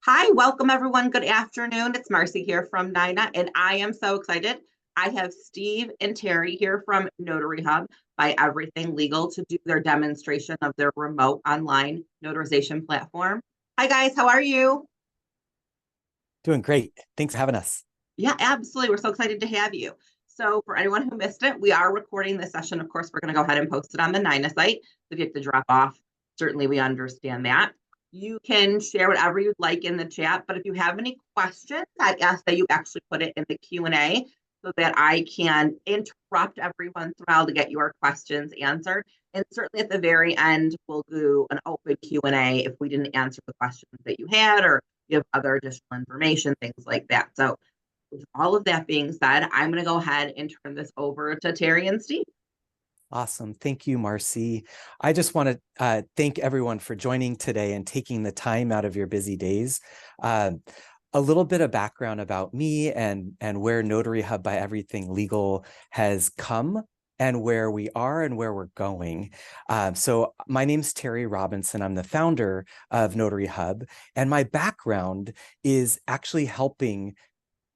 Hi, welcome everyone. Good afternoon. It's Marcy here from NYNA, and I am so excited. I have Steve and Terry here from NotaryHub by Everything Legal to do their demonstration of their remote online notarization platform. Hi guys, how are you? Doing great. Thanks for having us. Yeah, absolutely. We're so excited to have you. So for anyone who missed it, we are recording this session. Of course, we're going to go ahead and post it on the NYNA site. So if you have to drop off, certainly we understand that. You can share whatever you'd like in the chat, but if you have any questions, I'd ask that you actually put it in the Q&A so that I can interrupt every once in a while to get your questions answered. And certainly at the very end, we'll do an open Q&A if we didn't answer the questions that you had or you have other additional information, things like that. So with all of that being said, I'm going to go ahead and turn this over to Terry and Steve. Awesome. Thank you, Marcy. I just want to thank everyone for joining today and taking the time out of your busy days. A little bit of background about me and where NotaryHub by Everything Legal has come and where we are and where we're going. So my name's Terry Robinson. I'm the founder of NotaryHub, and my background is actually helping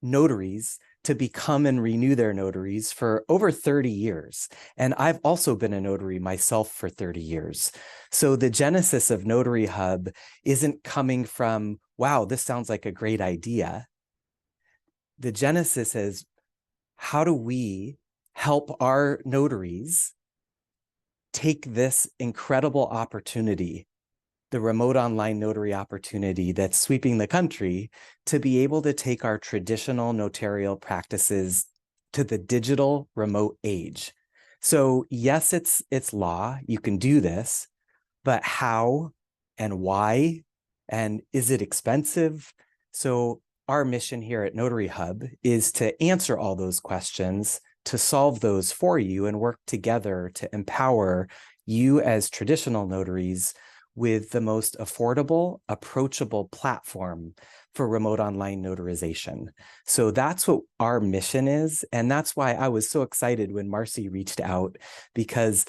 notaries to become and renew their notaries for over 30 years. And I've also been a notary myself for 30 years. So the genesis of NotaryHub isn't coming from, wow, this sounds like a great idea. The genesis is, how do we help our notaries take this incredible opportunity, the remote online notary opportunity that's sweeping the country, to be able to take our traditional notarial practices to the digital remote age. So yes, it's law, you can do this, but how and why, and is it expensive? So our mission here at NotaryHub is to answer all those questions, to solve those for you, and work together to empower you as traditional notaries with the most affordable, approachable platform for remote online notarization. So that's what our mission is. And that's why I was so excited when Marcy reached out, because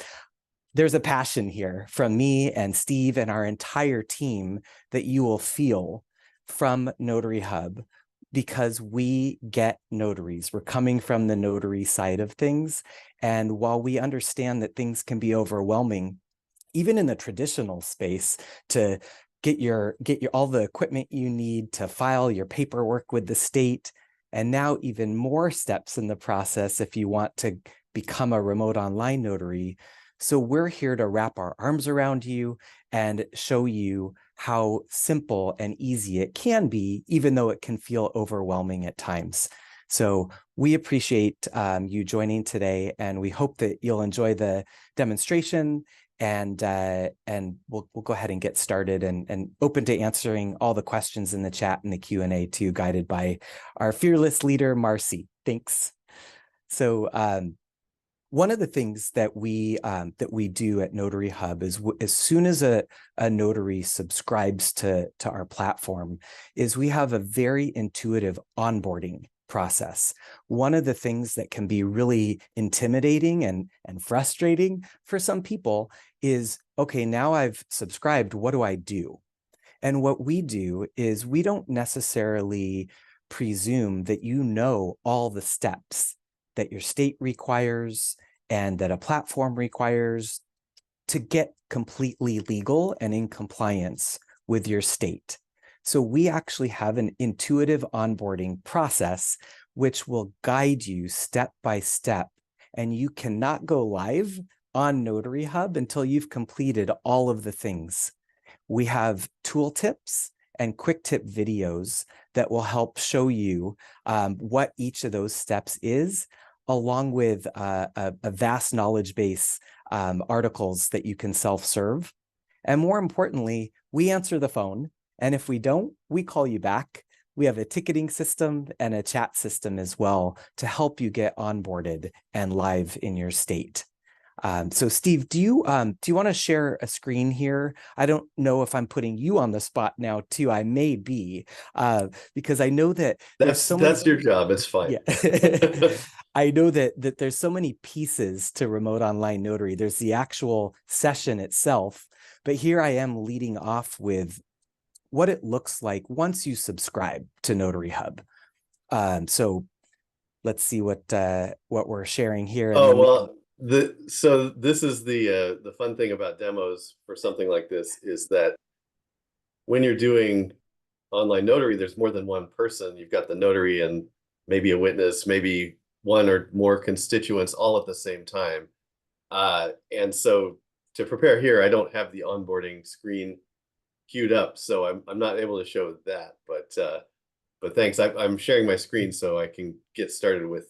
there's a passion here from me and Steve and our entire team that you will feel from NotaryHub, because we get notaries. We're coming from the notary side of things. And while we understand that things can be overwhelming, even in the traditional space, to get your all the equipment you need to file your paperwork with the state, and now even more steps in the process if you want to become a remote online notary. So we're here to wrap our arms around you and show you how simple and easy it can be, even though it can feel overwhelming at times. So we appreciate you joining today, and we hope that you'll enjoy the demonstration. And we'll go ahead and get started, and open to answering all the questions in the chat and the Q&A too, guided by our fearless leader, Marcy. Thanks. So one of the things that we do at NotaryHub is, as soon as a notary subscribes to our platform, is we have a very intuitive onboarding process. One of the things that can be really intimidating and frustrating for some people is, okay, now I've subscribed, what do I do? And what we do is, we don't necessarily presume that you know all the steps that your state requires and that a platform requires to get completely legal and in compliance with your state. So we actually have an intuitive onboarding process which will guide you step by step, and you cannot go live on NotaryHub until you've completed all of the things. We have tooltips and quick tip videos that will help show you what each of those steps is, along with a vast knowledge base, articles that you can self-serve. And more importantly, we answer the phone. And if we don't, we call you back. We have a ticketing system and a chat system as well to help you get onboarded and live in your state. So Steve, do you want to share a screen here? I don't know if I'm putting you on the spot now too. I may be, because I know that that's your job. It's fine. Yeah. I know that there's so many pieces to remote online notary. There's the actual session itself, but here I am leading off with what it looks like once you subscribe to NotaryHub. So let's see what we're sharing here. Oh, well, so this is the fun thing about demos for something like this is that when you're doing online notary, there's more than one person. You've got the notary and maybe a witness, maybe one or more constituents all at the same time. And so to prepare here, I don't have the onboarding screen queued up, so I'm not able to show that. But thanks. I'm sharing my screen so I can get started with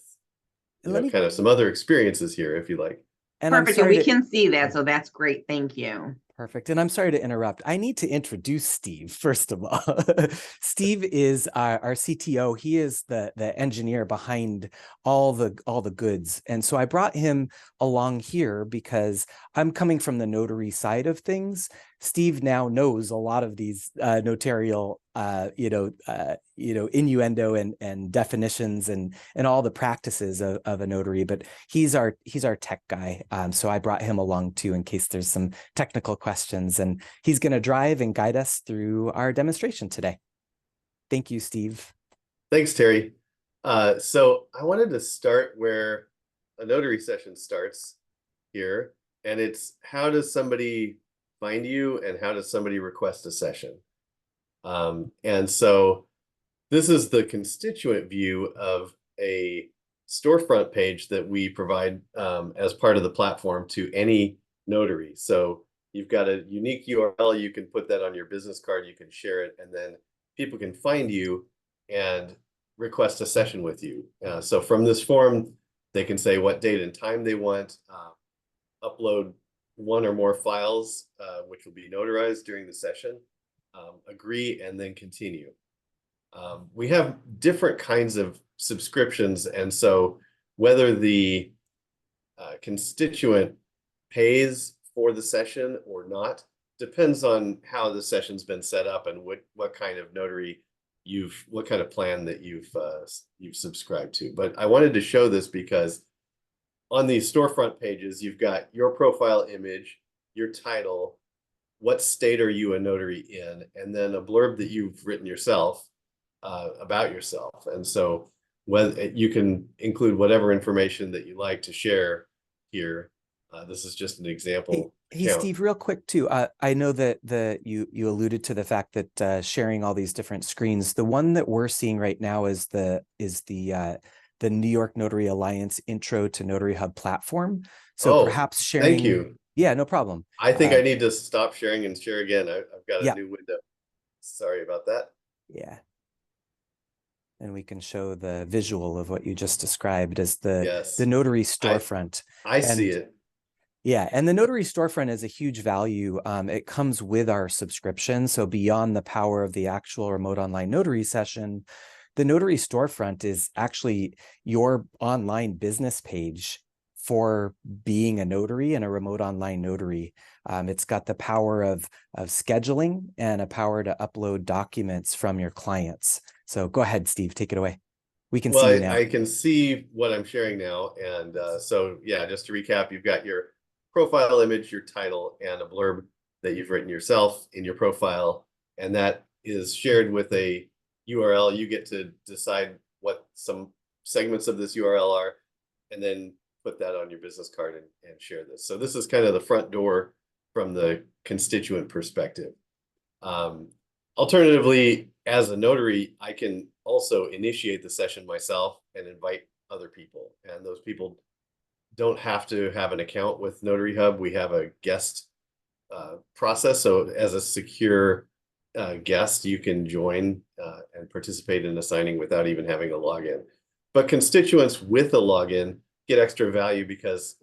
kind of some other experiences here, if you like. And perfect. And we can see that, so that's great. Thank you. Perfect. And I'm sorry to interrupt. I need to introduce Steve, first of all. Steve is our CTO. He is the engineer behind all the goods. And so I brought him along here because I'm coming from the notary side of things. Steve now knows a lot of these notarial innuendo and definitions and all the practices of a notary, but he's our tech guy. So I brought him along too in case there's some technical questions, and he's going to drive and guide us through our demonstration today. Thank you, Steve. Thanks, Terry. So I wanted to start where a notary session starts here, and it's how does somebody find you and how does somebody request a session? And so this is the constituent view of a storefront page that we provide as part of the platform to any notary. So you've got a unique URL, you can put that on your business card, you can share it, and then people can find you and request a session with you. So from this form, they can say what date and time they want, upload one or more files, which will be notarized during the session, agree, and then continue. We have different kinds of subscriptions, and so whether the constituent pays for the session or not depends on how the session's been set up and what kind of notary what kind of plan that you've subscribed to. But I wanted to show this because on these storefront pages, you've got your profile image, your title, what state are you a notary in, and then a blurb that you've written yourself about yourself. And so whether you can include whatever information that you like to share here. This is just an example. Hey, Steve, real quick too. I know that you alluded to the fact that sharing all these different screens. The one that we're seeing right now is the New York Notary Alliance Intro to NotaryHub platform. So perhaps sharing. Thank you. Yeah, no problem. I think I need to stop sharing and share again. I've got a new window. Sorry about that. Yeah. And we can show the visual of what you just described as the notary storefront. I see it. Yeah, and the notary storefront is a huge value. It comes with our subscription. So beyond the power of the actual remote online notary session, the notary storefront is actually your online business page for being a notary and a remote online notary. It's got the power of scheduling and a power to upload documents from your clients. So go ahead, Steve, take it away. We can see you now. I can see what I'm sharing now. And so, yeah, just to recap, you've got your profile image, your title, and a blurb that you've written yourself in your profile. And that is shared with a URL. You get to decide what some segments of this URL are, and then put that on your business card and share this. So this is kind of the front door from the constituent perspective. Alternatively, as a notary, I can also initiate the session myself and invite other people. And those people don't have to have an account with NotaryHub. We have a guest process. So as a secure guest, you can join and participate in a signing without even having a login. But constituents with a login get extra value because,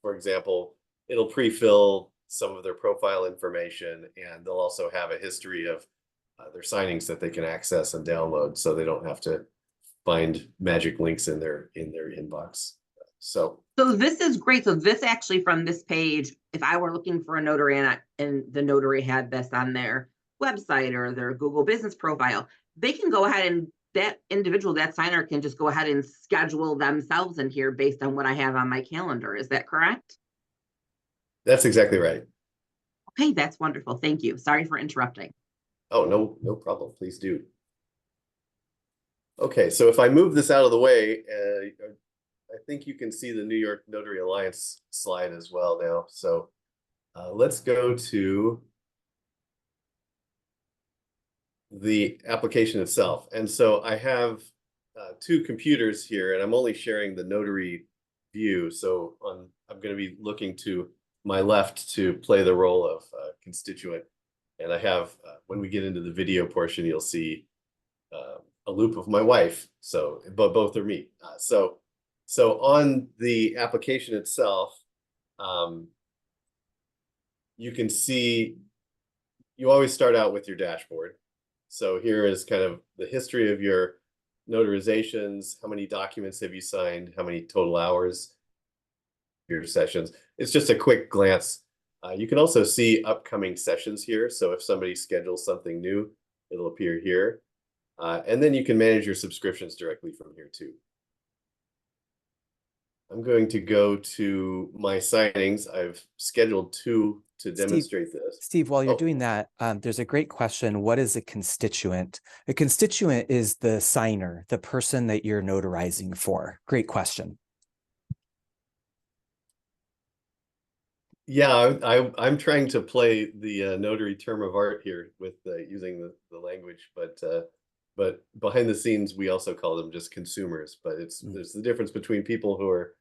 for example, it'll pre-fill some of their profile information, and they'll also have a history of their signings that they can access and download, so they don't have to find magic links in their inbox. So this is great. So this actually, from this page, if I were looking for a notary and the notary had this on their website or their Google business profile, they can go ahead and that individual, that signer, can just go ahead and schedule themselves in here based on what I have on my calendar. Is that correct? That's exactly right. Okay, that's wonderful. Thank you. Sorry for interrupting. Oh, no problem. Please do. Okay, so if I move this out of the way, I think you can see the New York Notary Alliance slide as well now. So let's go to the application itself. And so I have two computers here, and I'm only sharing the Notary view. So I'm going to be looking to my left to play the role of constituent. And I have, when we get into the video portion, you'll see a loop of my wife. So, but both are me. So on the application itself, you can see, you always start out with your dashboard. So here is kind of the history of your notarizations. How many documents have you signed? How many total hours? Your sessions. It's just a quick glance. You can also see upcoming sessions here. So if somebody schedules something new, it'll appear here. And then you can manage your subscriptions directly from here too. I'm going to go to my signings. I've scheduled 2 to demonstrate this. Steve, while you're doing that, there's a great question. What is a constituent? A constituent is the signer, the person that you're notarizing for. Great question. Yeah, I'm trying to play the notary term of art here with using the language, but behind the scenes we also call them just consumers. But there's the difference between people who are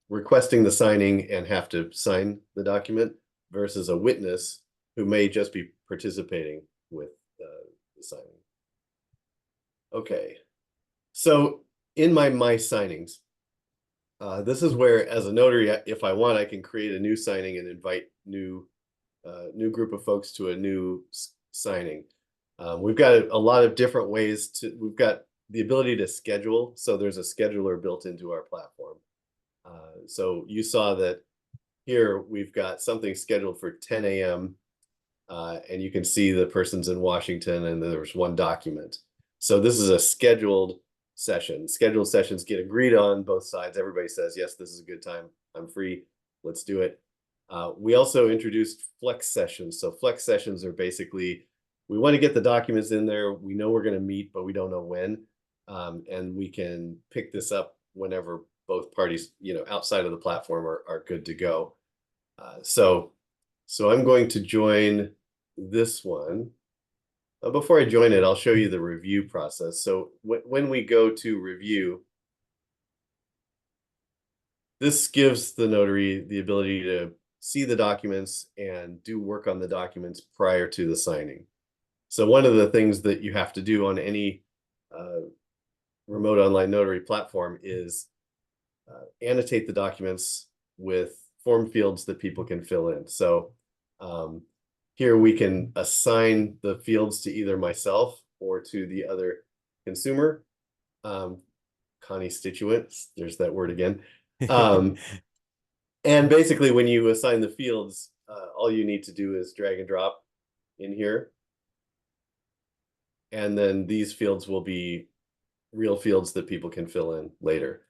requesting the signing and have to sign the document versus a witness who may just be participating with the signing. Okay, so in my signings, this is where, as a notary, if I want, I can create a new signing and invite new group of folks to a new signing. We've got a lot of different ways to. We've got the ability to schedule, so there's a scheduler built into our platform. So you saw that here we've got something scheduled for 10 a.m. And you can see the person's in Washington, and there's one document. So this is a scheduled session. Scheduled sessions get agreed on both sides. Everybody says, yes, this is a good time. I'm free. Let's do it. We also introduced flex sessions. So flex sessions are basically, we want to get the documents in there. We know we're going to meet, but we don't know when. And we can pick this up whenever both parties, outside of the platform are good to go. So I'm going to join this one. Before I join it, I'll show you the review process. So when we go to review, this gives the notary the ability to see the documents and do work on the documents prior to the signing. So one of the things that you have to do on any remote online notary platform is annotate the documents with form fields that people can fill in. So here we can assign the fields to either myself or to the other consumer, constituent, there's that word again. And basically when you assign the fields, all you need to do is drag and drop in here. And then these fields will be real fields that people can fill in later.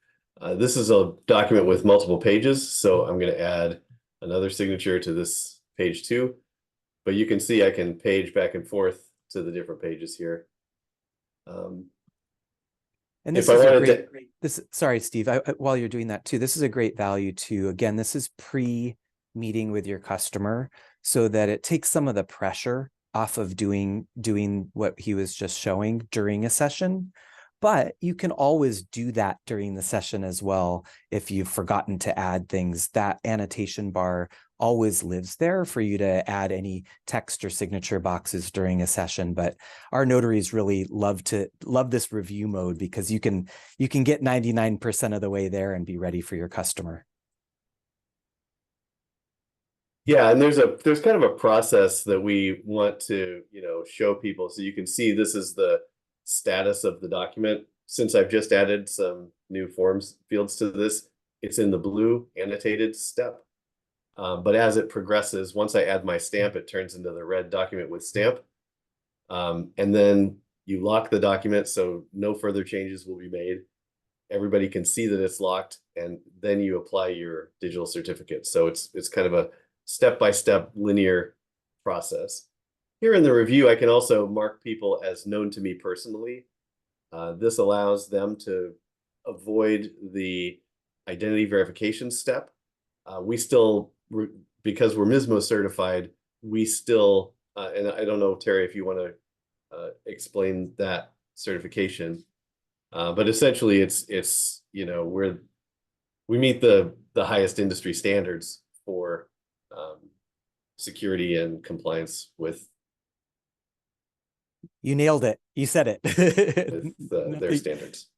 This is a document with multiple pages, so I'm going to add another signature to this page 2. But you can see I can page back and forth to the different pages here. And this is a great, sorry, Steve, while you're doing that too, this is a great value too. Again, this is pre-meeting with your customer so that it takes some of the pressure off of doing what he was just showing during a session. But you can always do that during the session as well. If you've forgotten to add things, that annotation bar always lives there for you to add any text or signature boxes during a session. But our notaries really love this review mode because you can get 99% of the way there and be ready for your customer. Yeah, and there's kind of a process that we want to, show people. So you can see this is the status of the document. Since I've just added some new forms fields to this, it's in the blue annotated step. But as it progresses, once I add my stamp, it turns into the red document with stamp. And then you lock the document so no further changes will be made. Everybody can see that it's locked, and then you apply your digital certificate. So it's kind of a step-by-step linear process. here in the review, I can also mark people as known to me personally. This allows them to avoid the identity verification step. We still, because we're MISMO certified, we still, and I don't know, Terry, if you want to explain that certification, but essentially it's you know, we meet the highest industry standards for security and compliance with You nailed it. You said it. their standards.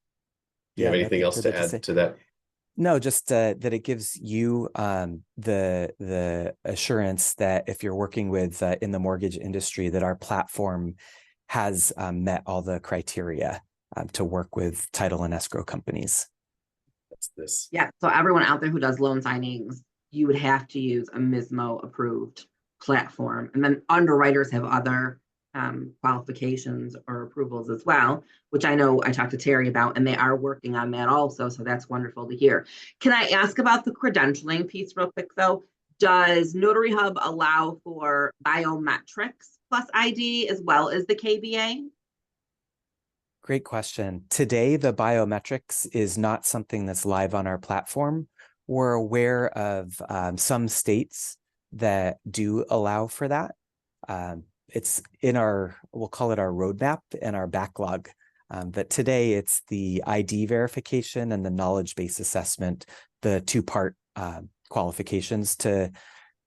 Do you have anything else to add to that? No, just that it gives you the assurance that if you're working with in the mortgage industry, that our platform has met all the criteria to work with title and escrow companies. That's this. Yeah, so everyone out there who does loan signings, you would have to use a MISMO approved platform. And then underwriters have other qualifications or approvals as well, which I know I talked to Terry about, and they are working on that also. So that's wonderful to hear. Can I ask about the credentialing piece real quick though? Does NotaryHub allow for biometrics plus ID as well as the KBA? Great question. Today, the biometrics is not something that's live on our platform. We're aware of some states that do allow for that. It's in our, we'll call it our roadmap and our backlog. But today it's the ID verification and the knowledge base assessment, the two-part qualifications to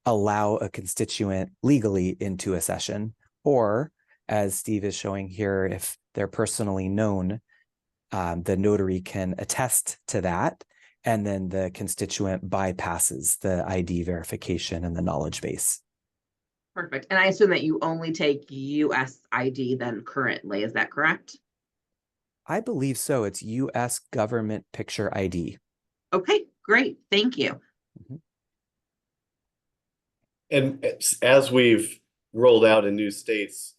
allow a constituent legally into a session, or as Steve is showing here, if they're personally known, the notary can attest to that, and then the constituent bypasses the ID verification and the knowledge base. Perfect. And I assume that you only take US ID then currently, is that correct? I believe so. It's US government picture ID. Okay, great. Thank you. Mm-hmm. And as we've rolled out in new states,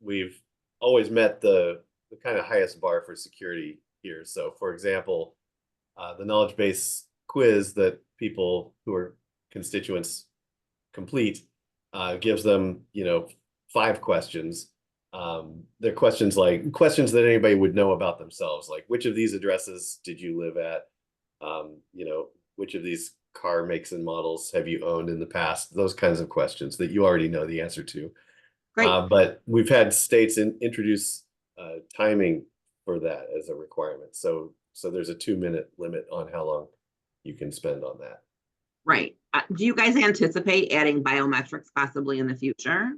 we've always met the kind of highest bar for security here. So for example, the knowledge base quiz that people who are constituents complete gives them, 5 questions. They're questions that anybody would know about themselves, like which of these addresses did you live at? Which of these car makes and models have you owned in the past? Those kinds of questions that you already know the answer to. Great. But we've had states introduce timing for that as a requirement. So there's a 2-minute limit on how long you can spend on that. Right. Do you guys anticipate adding biometrics possibly in the future?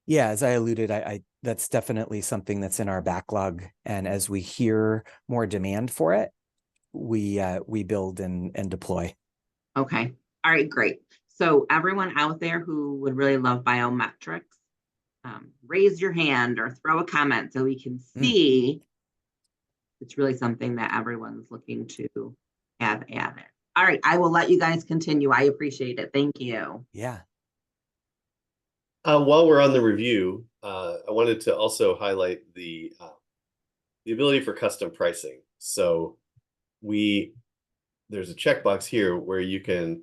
Yeah, as I alluded, I that's definitely something that's in our backlog. And as we hear more demand for it, we build and deploy. Okay. All right, great. So everyone out there who would really love biometrics, raise your hand or throw a comment so we can see it's really something that everyone's looking to have added. All right, I will let you guys continue. I appreciate it. Thank you. Yeah. While we're on the review, I wanted to also highlight the ability for custom pricing. So there's a checkbox here where you can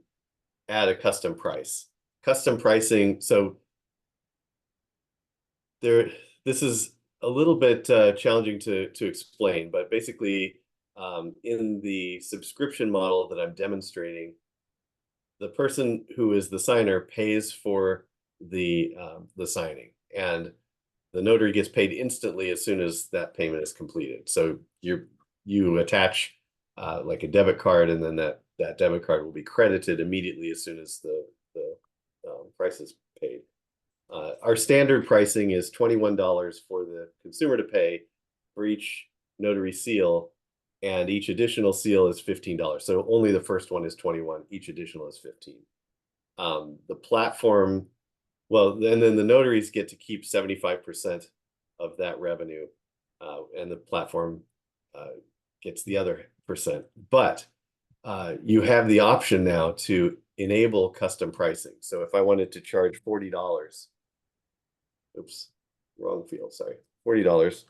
add a custom price. Custom pricing, so this is a little bit challenging to explain, but basically in the subscription model that I'm demonstrating, the person who is the signer pays for the signing, and the notary gets paid instantly as soon as that payment is completed. So you attach like a debit card, and then that debit card will be credited immediately as soon as the price is paid. Our standard pricing is $21 for the consumer to pay for each notary seal, and each additional seal is $15. So only the first one is 21, each additional is 15. The platform, well, and then the notaries get to keep 75% of that revenue, and the platform gets the other percent. But you have the option now to enable custom pricing. So if I wanted to charge $40, oops, wrong field, sorry, $40.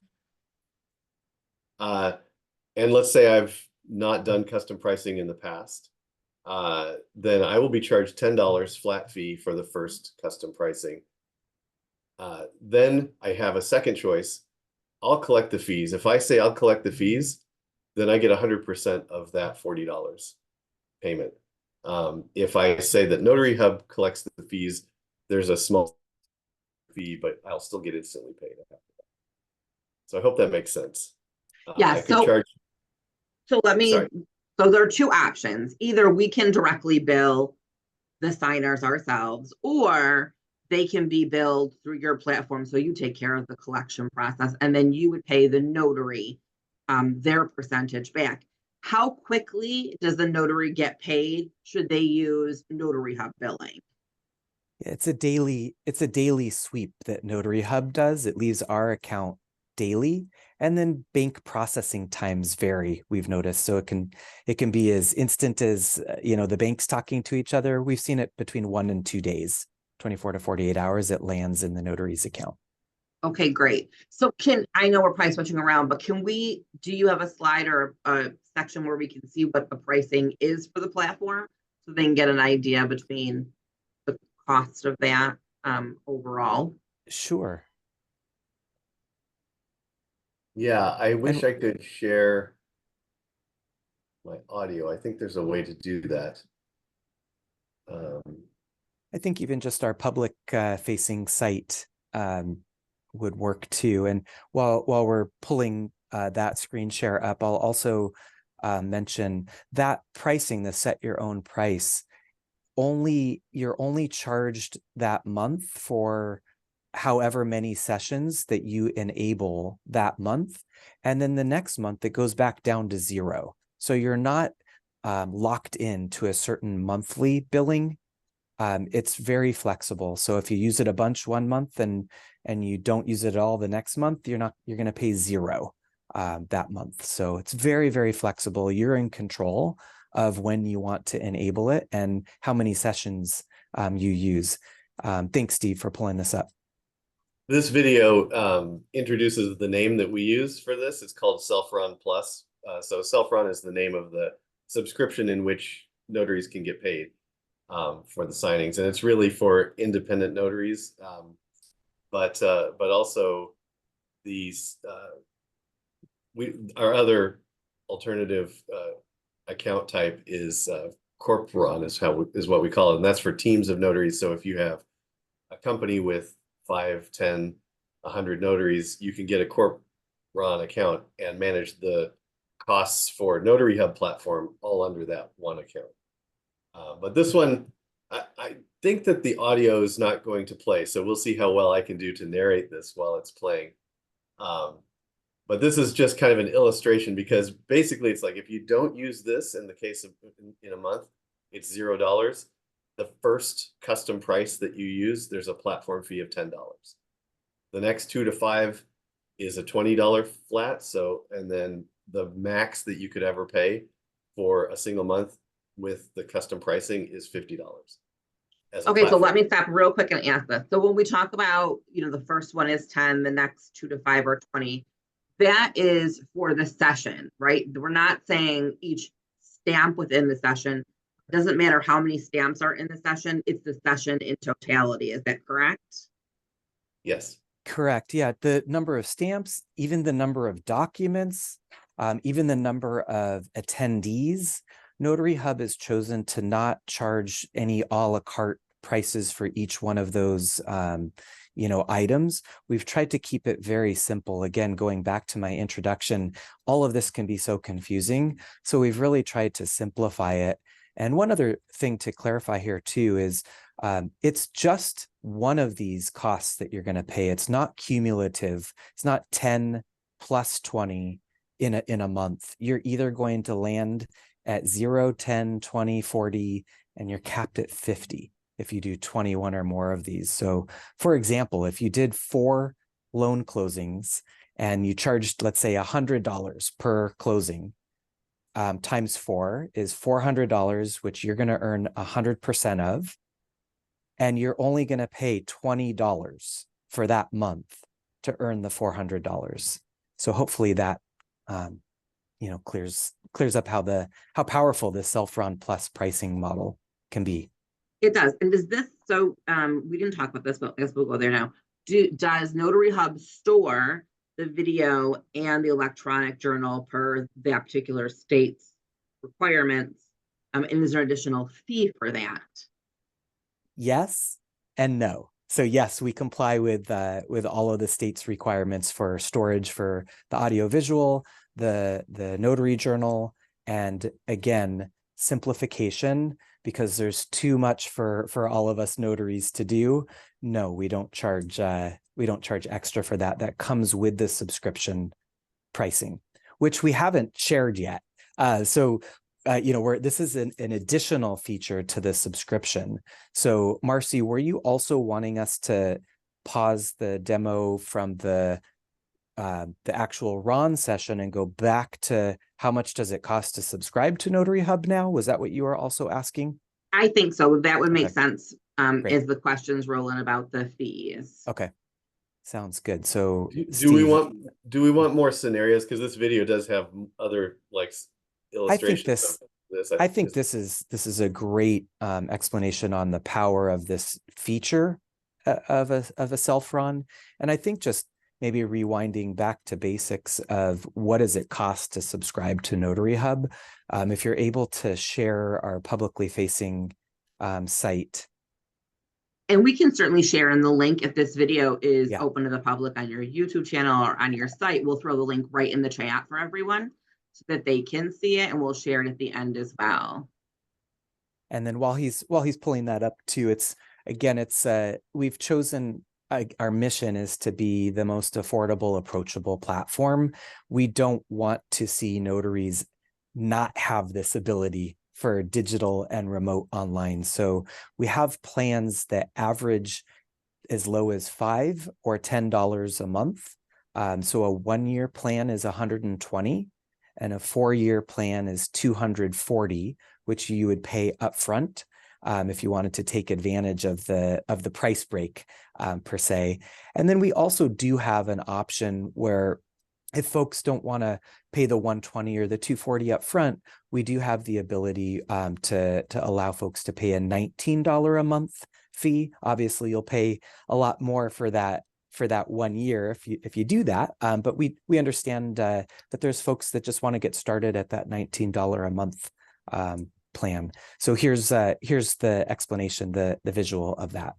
And let's say I've not done custom pricing in the past, then I will be charged $10 flat fee for the first custom pricing. Then I have a second choice. I'll collect the fees. If I say I'll collect the fees, then I get 100% of that $40 payment. If I say that NotaryHub collects the fees, there's a small fee, but I'll still get instantly paid after that. So I hope that makes sense. Yeah, I could charge. So let me, Sorry. so there are two options. Either we can directly bill the signers ourselves, or they can be billed through your platform. So you take care of the collection process, and then you would pay the notary their percentage back. How quickly does the notary get paid? Should they use NotaryHub billing? It's a daily sweep that NotaryHub does. It leaves our account daily, and then bank processing times vary, we've noticed. So it can be as instant as the banks talking to each other. We've seen it between 1 and 2 days, 24 to 48 hours, it lands in the notary's account. Okay, great. So I know we're probably switching around, but do you have a slide or a section where we can see what the pricing is for the platform, so they can get an idea between the cost of that overall? Sure. Yeah, I wish I could share my audio. I think there's a way to do that. I think even just our public facing site would work too. And while we're pulling that screen share up, I'll also mention that pricing, the set your own price, you're only charged that month for however many sessions that you enable that month. And then the next month it goes back down to 0. So you're not locked into a certain monthly billing. It's very flexible. So if you use it a bunch one month and you don't use it at all the next month, you're going to pay 0 that month. So it's very, very flexible. You're in control of when you want to enable it and how many sessions you use. Thanks, Steve, for pulling this up. This video introduces the name that we use for this. It's called Self-Run Plus. So Self-Run is the name of the subscription in which notaries can get paid for the signings, and it's really for independent notaries, but also these our other alternative account type is Corp Run is what we call it, and that's for teams of notaries. So if you have a company with 5, 10, 100 notaries, you can get a Corp Run account and manage the costs for NotaryHub platform all under that one account. But this one, I think that the audio is not going to play, so we'll see how well I can do to narrate this while it's playing. But this is just kind of an illustration, because basically it's like if you don't use this in the case of in a month, it's $0. The first custom price that you use, there's a platform fee of $10. The next 2 to 5 is a $20 flat. So, and then the max that you could ever pay for a single month with the custom pricing is $50. Okay, so let me stop real quick and ask this. So when we talk about, the first one is 10, the next 2 to 5 are 20. That is for the session, right? We're not saying each stamp within the session. It doesn't matter how many stamps are in the session. It's the session in totality. Is that correct? Yes. Correct. Yeah. The number of stamps, even the number of documents, even the number of attendees. NotaryHub has chosen to not charge any a la carte prices for each one of those items. We've tried to keep it very simple. Again, going back to my introduction, all of this can be so confusing. So we've really tried to simplify it. And one other thing to clarify here too is it's just one of these costs that you're going to pay. It's not cumulative. It's not 10 plus 20 in a month. You're either going to land at 0, 10, 20, 40, and you're capped at 50 if you do 21 or more of these. So for example, if you did 4 loan closings and you charged, let's say, $100 per closing, times 4 is $400, which you're going to earn 100% of, and you're only going to pay $20 for that month to earn the $400. So hopefully that clears up how powerful this self-run plus pricing model can be. It does. And does this, so we didn't talk about this, but I guess we'll go there now. does NotaryHub store the video and the electronic journal per that particular state's requirements? And is there an additional fee for that? Yes and no. So yes, we comply with all of the state's requirements for storage for the audiovisual, the notary journal, and again, simplification, because there's too much for all of us notaries to do. No, we don't charge extra for that. That comes with the subscription pricing, which we haven't shared yet. This is an additional feature to the subscription. So Marcy, were you also wanting us to pause the demo from the actual Ron session and go back to how much does it cost to subscribe to NotaryHub now? Was that what you were also asking? I think so. That would make Okay. sense Great. as the questions roll in about the fees. Okay. Sounds good. So do we want more scenarios? Because this video does have other like illustrations. I think this is a great explanation on the power of this feature of a self-run. And I think just maybe rewinding back to basics of what does it cost to subscribe to NotaryHub? If you're able to share our publicly facing site. And we can certainly share in the link if this video is Yeah. open to the public on your YouTube channel or on your site. We'll throw the link right in the chat for everyone so that they can see it, and we'll share it at the end as well. And then while he's pulling that up too, we've chosen our mission is to be the most affordable, approachable platform. We don't want to see notaries not have this ability for digital and remote online. So we have plans that average as low as $5 or $10 a month. So a 1-year plan is $120, and a 4-year plan is $240, which you would pay upfront if you wanted to take advantage of the price break per se. And then we also do have an option where if folks don't want to pay the $120 or the $240 up front, we do have the ability to allow folks to pay a $19 a month fee. Obviously, you'll pay a lot more for that 1 year if you do that. But we understand that there's folks that just want to get started at that $19 a month plan. So here's the explanation, the visual of that.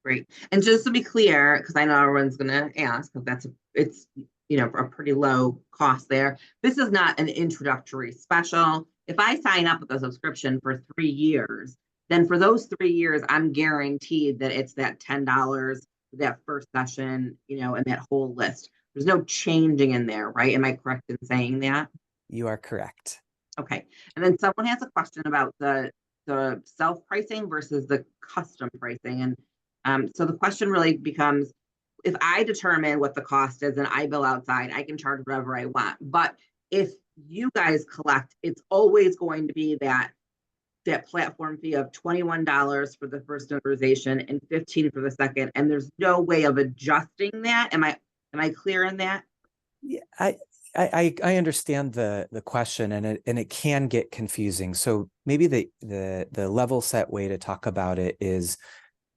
Great. And just to be clear, because I know everyone's going to ask, because it's a pretty low cost there. This is not an introductory special. If I sign up with a subscription for 3 years, then for those 3 years, I'm guaranteed that it's that $10 for that first session, and that whole list. There's no changing in there, right? Am I correct in saying that? You are correct. Okay. And then someone has a question about the self-pricing versus the custom pricing. And so the question really becomes, if I determine what the cost is and I bill outside, I can charge whatever I want. But if you guys collect, it's always going to be that platform fee of $21 for the first notarization and $15 for the second. And there's no way of adjusting that. Am I clear in that? Yeah, I understand the question, and it can get confusing. So maybe the level set way to talk about it is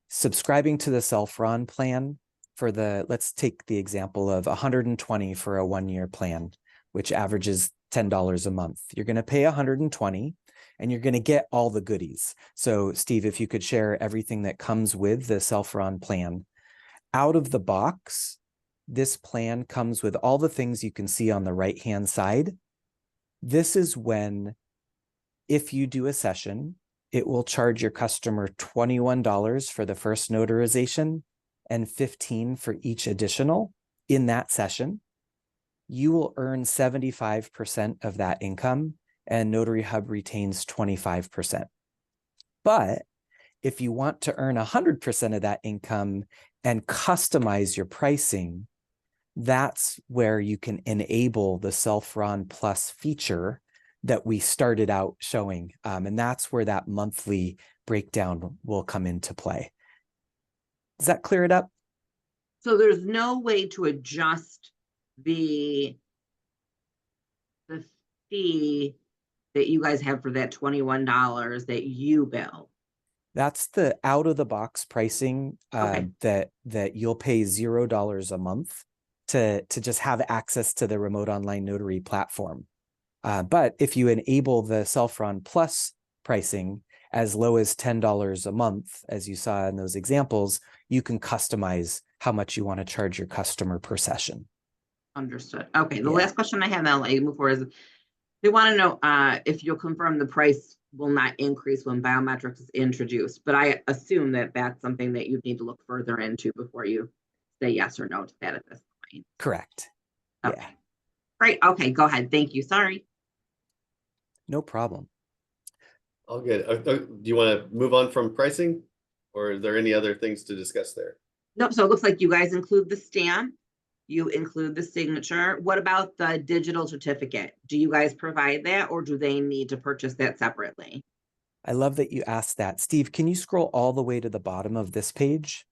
subscribing to the self-run plan for let's take the example of $120 for a 1-year plan, which averages $10 a month. You're going to pay $120 and you're going to get all the goodies. So Steve, if you could share everything that comes with the self-run plan. Out of the box, this plan comes with all the things you can see on the right-hand side. This is when, if you do a session, it will charge your customer $21 for the first notarization and $15 for each additional in that session. You will earn 75% of that income, and NotaryHub retains 25%. But if you want to earn 100% of that income and customize your pricing, that's where you can enable the self-run plus feature that we started out showing. And that's where that monthly breakdown will come into play. Does that clear it up? So there's no way to adjust the fee that you guys have for that $21 that you bill. That's the out-of-the-box pricing Okay. that you'll pay $0 a month to just have access to the remote online notary platform. But if you enable the Self-Ron Plus pricing as low as $10 a month, as you saw in those examples, you can customize how much you want to charge your customer per session. Understood. Okay. The Yeah. last question I have, now let you move forward, is they want to know if you'll confirm the price will not increase when biometrics is introduced. But I assume that that's something that you need to look further into before you say yes or no to that at this point. Correct. Okay. Yeah. Great. Okay. Go ahead. Thank you. Sorry. No problem. All good. Do you want to move on from pricing, or are there any other things to discuss there? Nope. So it looks like you guys include the stamp. You include the signature. What about the digital certificate? Do you guys provide that, or do they need to purchase that separately? I love that you asked that. Steve, can you scroll all the way to the bottom of this page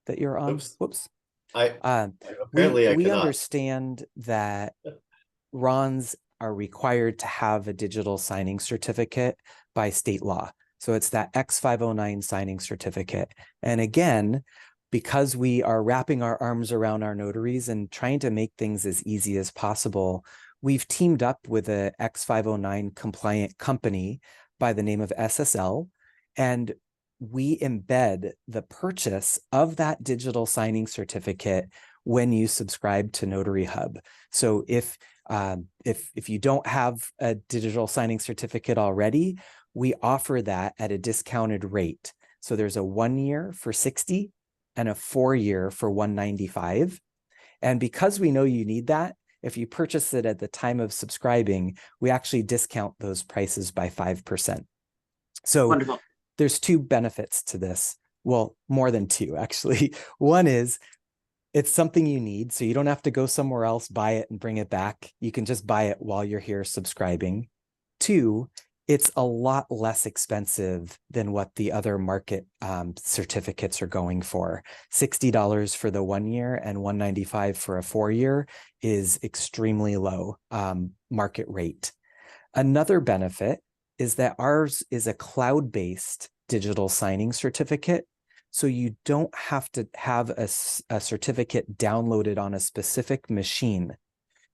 that you're on? Oops. Whoops. Apparently I we cannot. understand that RONs are required to have a digital signing certificate by state law. So it's that X509 signing certificate. And again, because we are wrapping our arms around our notaries and trying to make things as easy as possible, we've teamed up with a X509 compliant company by the name of SSL, and we embed the purchase of that digital signing certificate when you subscribe to NotaryHub. So if you don't have a digital signing certificate already, we offer that at a discounted rate. So there's a 1 year for $60 and a 4 year for $195. And because we know you need that, if you purchase it at the time of subscribing, we actually discount those prices by 5%. So Wonderful. there's two benefits to this. Well, more than two, actually. One is it's something you need, so you don't have to go somewhere else, buy it, and bring it back. You can just buy it while you're here subscribing. Two, it's a lot less expensive than what the other market certificates are going for. $60 for the 1 year and $195 for a 4 year is extremely low market rate. Another benefit is that ours is a cloud-based digital signing certificate. So you don't have to have a certificate downloaded on a specific machine.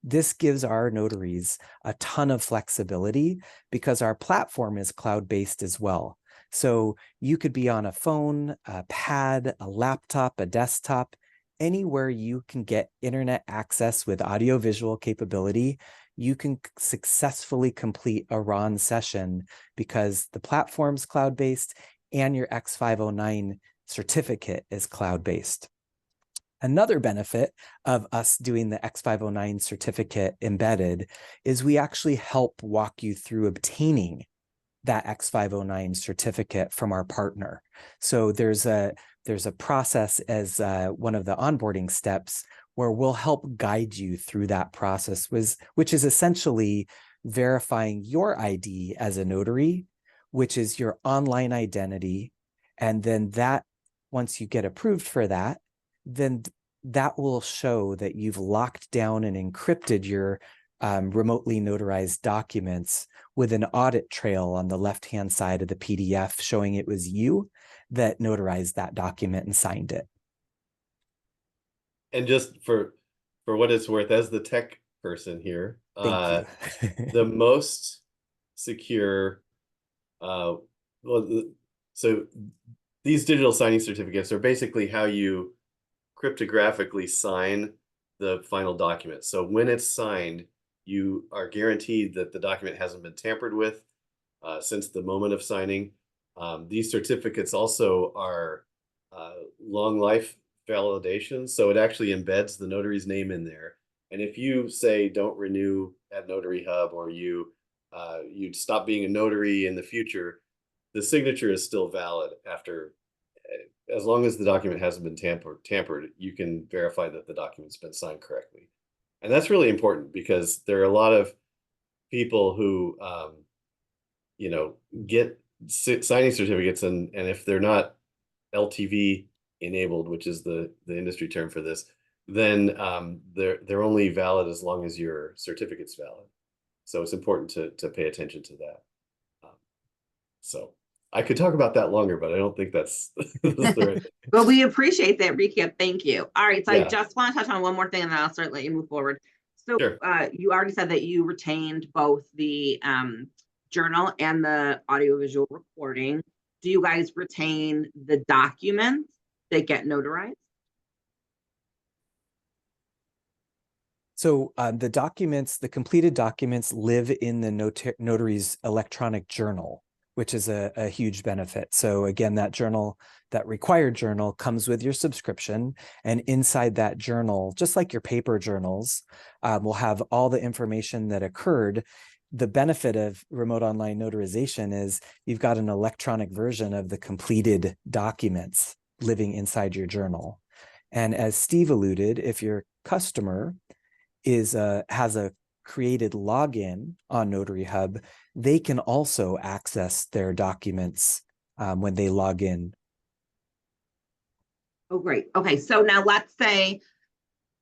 This gives our notaries a ton of flexibility because our platform is cloud-based as well. So you could be on a phone, a pad, a laptop, a desktop, anywhere you can get internet access with audio-visual capability, you can successfully complete a RON session because the platform's cloud-based and your X509 certificate is cloud-based. Another benefit of us doing the X509 certificate embedded is we actually help walk you through obtaining that X509 certificate from our partner. So there's a process as one of the onboarding steps where we'll help guide you through that process, which is essentially verifying your ID as a notary, which is your online identity. And then that, once you get approved for that, then that will show that you've locked down and encrypted your remotely notarized documents with an audit trail on the left-hand side of the PDF showing it was you that notarized that document and signed it. And just for what it's worth, as the tech person here, Thank you. the most secure, so these digital signing certificates are basically how you cryptographically sign the final document. So when it's signed, you are guaranteed that the document hasn't been tampered with since the moment of signing. These certificates also are long life validation, so it actually embeds the notary's name in there. And if you say don't renew at NotaryHub, or you'd stop being a notary in the future, the signature is still valid after, as long as the document hasn't been tampered, you can verify that the document's been signed correctly. And that's really important because there are a lot of people who, get signing certificates, and if they're not LTV enabled, which is the industry term for this, then they're only valid as long as your certificate's valid. So it's important to pay attention to that. So I could talk about that longer, but I don't think that's, that's the right thing. Well, we appreciate that recap. Thank you. All right. So I Yeah. just want to touch on one more thing and then I'll start letting you move forward. So Sure. you already said that you retained both the journal and the audiovisual recording. Do you guys retain the documents that get notarized? So the documents, the completed documents live in the notary's electronic journal, which is a huge benefit. So again, that journal, that required journal comes with your subscription. And inside that journal, just like your paper journals, will have all the information that occurred. The benefit of remote online notarization is you've got an electronic version of the completed documents living inside your journal. And as Steve alluded, if your customer has a created login on NotaryHub, they can also access their documents when they log in. Oh, great. Okay. So now let's say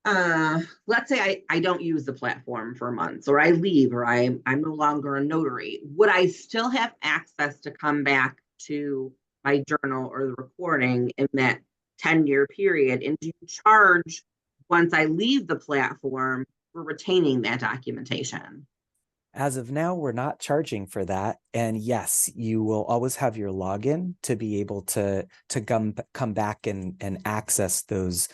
I don't use the platform for months, or I leave, or I'm no longer a notary. Would I still have access to come back to my journal or the recording in that 10-year period? And do you charge once I leave the platform for retaining that documentation? As of now, we're not charging for that. And yes, you will always have your login to be able to come back and access those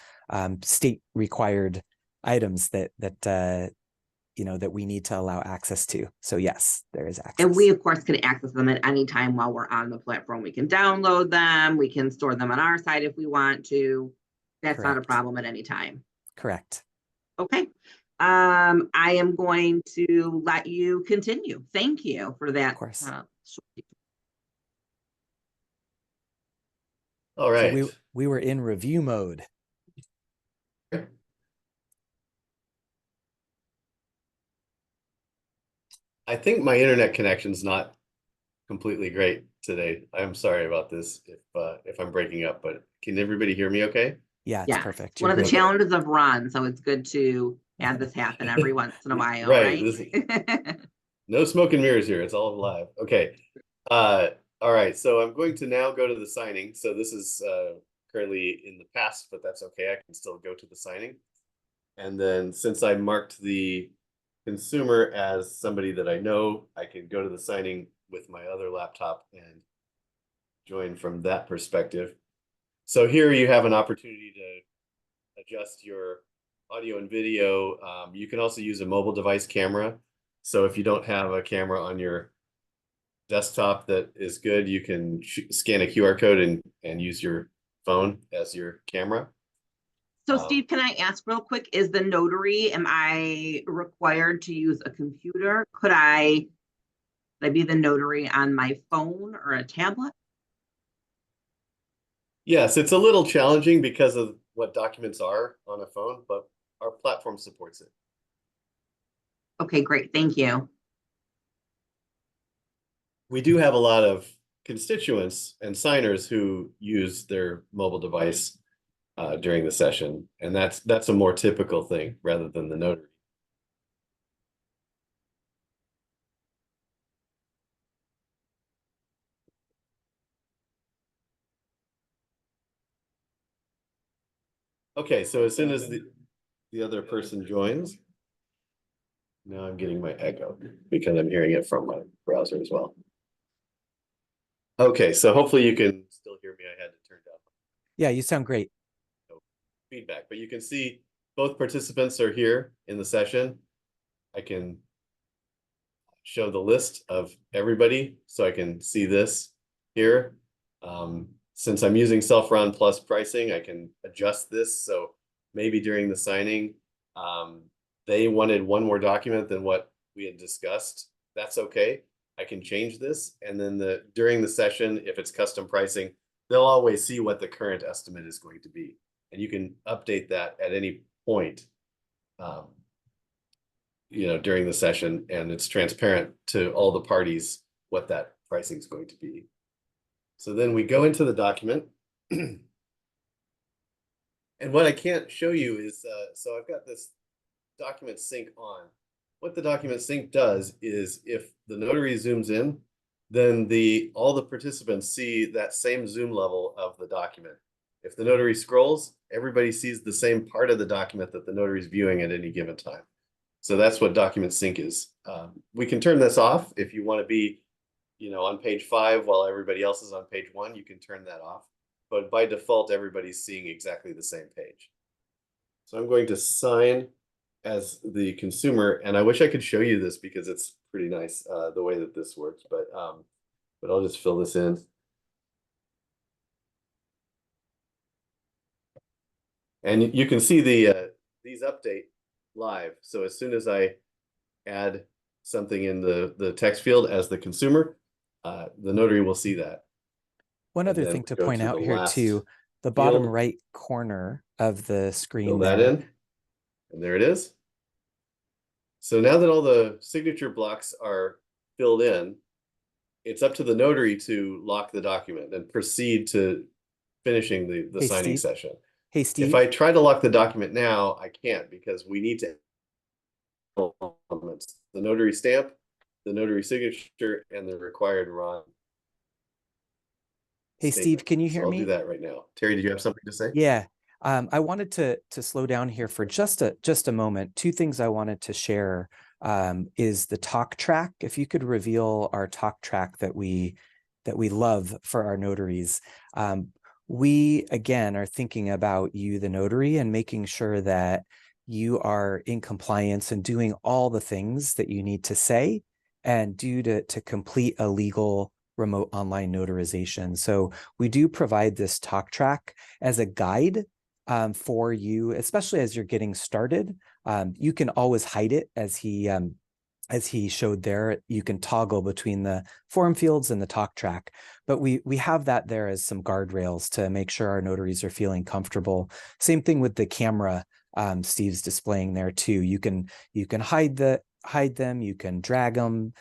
state required items that you know, that we need to allow access to. So yes, there is access. And we, of course, can access them at any time while we're on the platform. We can download them. We can store them on our site if we want to. That's not a Correct. problem at any time. Correct. Okay. I am going to let you continue. Thank you for that. Of course. All So right. we were in review mode. I think my internet connection's not completely great today. I'm sorry about this if I'm breaking up, but can everybody hear me okay? Yeah, it's Yeah, perfect. one You're of the great. challenges of Ron, so it's good to have this happen every once in a while, Right. right? No smoke and mirrors here. It's all live. Okay. All right. So I'm going to now go to the signing. So this is currently in the past, but that's okay. I can still go to the signing. And then since I marked the consumer as somebody that I know, I can go to the signing with my other laptop and join from that perspective. So here you have an opportunity to adjust your audio and video. You can also use a mobile device camera. So if you don't have a camera on your desktop that is good, you can scan a QR code and use your phone as your camera. So Steve, can I ask real quick, is the notary, am I required to use a computer? Could I be the notary on my phone or a tablet? Yes, it's a little challenging because of what documents are on a phone, but our platform supports it. Okay, great. Thank you. We do have a lot of constituents and signers who use their mobile device during the session, and that's a more typical thing rather than the notary. Okay, so as soon as the other person joins, now I'm getting my echo because I'm hearing it from my browser as well. Okay, so hopefully you can still hear me. I had to turn down Yeah, you sound great. feedback, but you can see both participants are here in the session. I can show the list of everybody so I can see this here. Since I'm using self-run plus pricing, I can adjust this. So maybe during the signing, they wanted one more document than what we had discussed. That's okay. I can change this. And then during the session, if it's custom pricing, they'll always see what the current estimate is going to be. And you can update that at any point, you know, during the session, and it's transparent to all the parties what that pricing is going to be. So then we go into the document. And what I can't show you is, so I've got this document sync on. What the document sync does is if the notary zooms in, then all the participants see that same zoom level of the document. If the notary scrolls, everybody sees the same part of the document that the notary is viewing at any given time. So that's what document sync is. We can turn this off if you want to be, on page 5 while everybody else is on page 1. You can turn that off. But by default, everybody's seeing exactly the same page. So I'm going to sign as the consumer, and I wish I could show you this because it's pretty nice the way that this works. But I'll just fill this in. And you can see these update live. So as soon as I add something in the text field as the consumer, the notary will see that. One And other then thing to go point to out the here last too, the bottom field. right corner of the Fill screen that there. in, and there it is. So now that all the signature blocks are filled in, it's up to the notary to lock the document and proceed to finishing the Hey, signing Steve. session. Hey, If Steve. I try to lock the document now, I can't because we need to elements: the notary stamp, the notary signature, and the required RON Hey, statement. Steve, can you So hear I'll me? do that right now. Terry, did you have something to say? Yeah. I wanted to slow down here for just a moment. Two things I wanted to share is the talk track. If you could reveal our talk track that we love for our notaries. We, again, are thinking about you, the notary, and making sure that you are in compliance and doing all the things that you need to say and do to complete a legal remote online notarization. So we do provide this talk track as a guide for you, especially as you're getting started. You can always hide it as he showed there. You can toggle between the form fields and the talk track, but we have that there as some guardrails to make sure our notaries are feeling comfortable. Same thing with the camera Steve's displaying there too. You can hide them, you can drag them,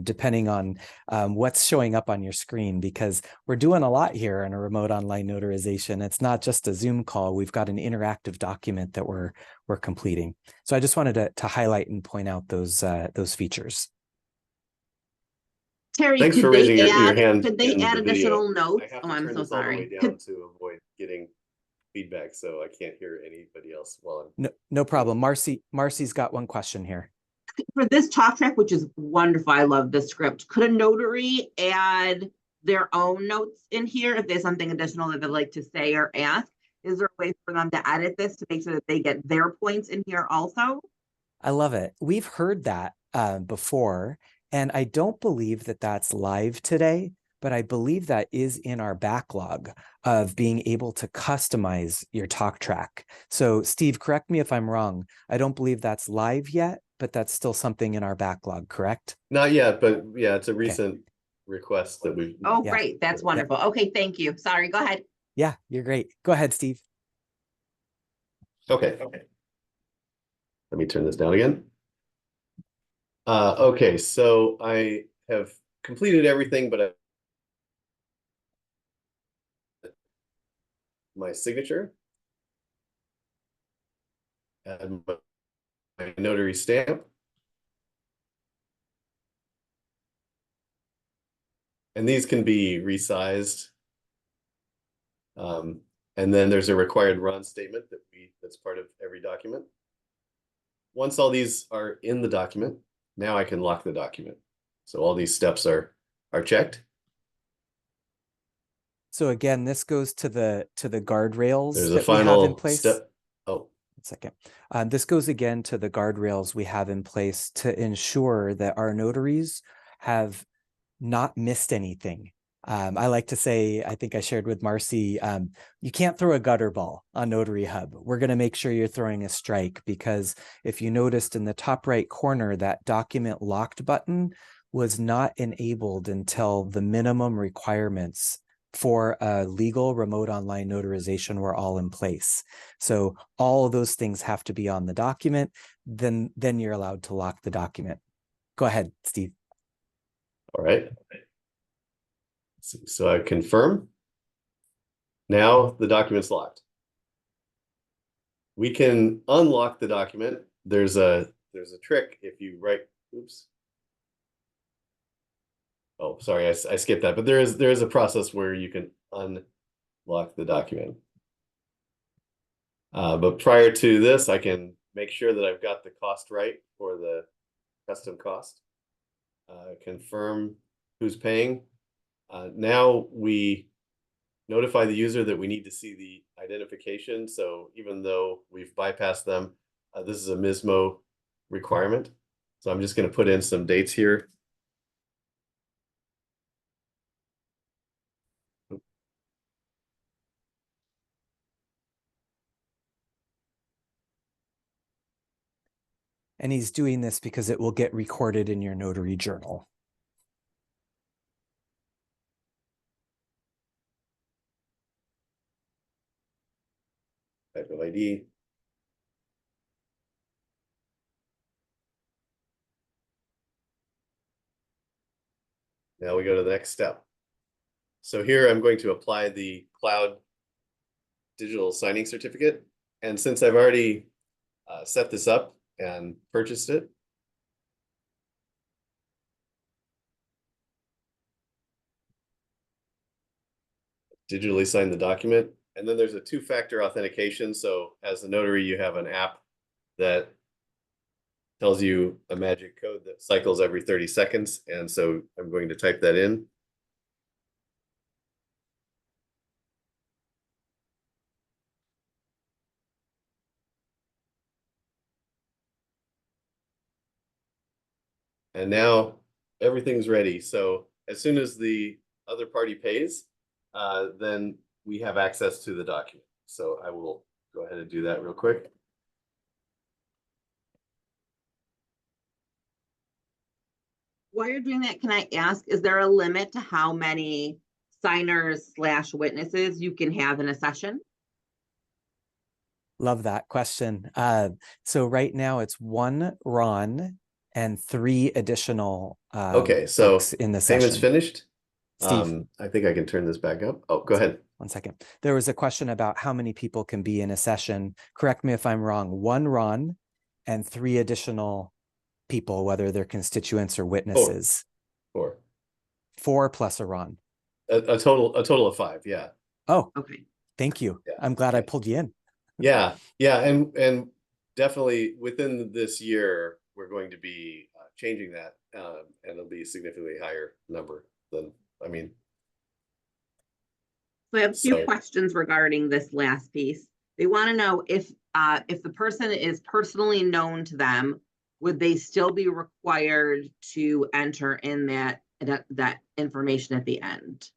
depending on what's showing up on your screen, because we're doing a lot here in a remote online notarization. It's not just a Zoom call. We've got an interactive document that we're completing. So I just wanted to highlight and point out those features. Terry, Thanks could for they raising your add, hand could they in add the video. additional notes? I have Oh, to I'm turn so this all the way sorry. down to avoid getting feedback, so I can't hear anybody else while I'm. No problem. Marcy's got one question here. For this talk track, which is wonderful, I love this script, could a notary add their own notes in here if there's something additional that they'd like to say or ask? Is there a way for them to edit this to make sure that they get their points in here also? I love it. We've heard that before, and I don't believe that that's live today, but I believe that is in our backlog of being able to customize your talk track. So Steve, correct me if I'm wrong. I don't believe that's live yet, but that's still something in our backlog, correct? Not yet, but yeah, it's a recent request that we. Oh, Yeah. great. That's wonderful. Okay, thank you. Sorry, go ahead. Yeah, you're great. Go ahead, Steve. Okay. Let me turn this down again. Okay, so I have completed everything, but my signature, add my notary stamp, and these can be resized. And then there's a required RON statement that's part of every document. Once all these are in the document, now I can lock the document. So all these steps are checked. So again, this goes to the guardrails There's a that we have in final place. step. Oh, 1 second. This goes again to the guardrails we have in place to ensure that our notaries have not missed anything. I like to say, I think I shared with Marcy, you can't throw a gutter ball on NotaryHub. We're going to make sure you're throwing a strike, because if you noticed in the top right corner, that document locked button was not enabled until the minimum requirements for a legal remote online notarization were all in place. So all of those things have to be on the document, then you're allowed to lock the document. Go ahead, Steve. all right. So I confirm. Now the document's locked. We can unlock the document. There's a trick if you oops. Oh, sorry, I skipped that, but there is a process where you can unlock the document. But prior to this, I can make sure that I've got the cost right for the custom cost. Confirm who's paying. Now we notify the user that we need to see the identification. So even though we've bypassed them, this is a MISMO requirement. So I'm just going to put in some dates here. And he's doing this because it will get recorded in your notary journal. Type of ID. Now we go to the next step. So here I'm going to apply the cloud digital signing certificate. And since I've already set this up and purchased it, digitally sign the document. And then there's a two-factor authentication. So as the notary, you have an app that tells you a magic code that cycles every 30 seconds. And so I'm going to type that in. And now everything's ready. So as soon as the other party pays, then we have access to the document. So I will go ahead and do that real quick. While you're doing that, can I ask, is there a limit to how many signers/witnesses you can have in a session? Love that question. So right now it's 1 Ron and 3 additional Okay, so folks in the payment's session. finished. Steve, I think I can turn this back up. Oh, go ahead. 1 second. There was a question about how many people can be in a session. Correct me if I'm wrong. 1 Ron and 3 additional people, whether they're constituents or witnesses. 4. 4 plus a Ron. A total of 5. Yeah. Oh, Okay. thank you. Yeah, I'm glad I okay. pulled you in. Yeah, and definitely within this year, we're going to be changing that, and it'll be a significantly higher number than, I mean. So I have a few So- questions regarding this last piece. They want to know if the person is personally known to them, would they still be required to enter in that information at the end?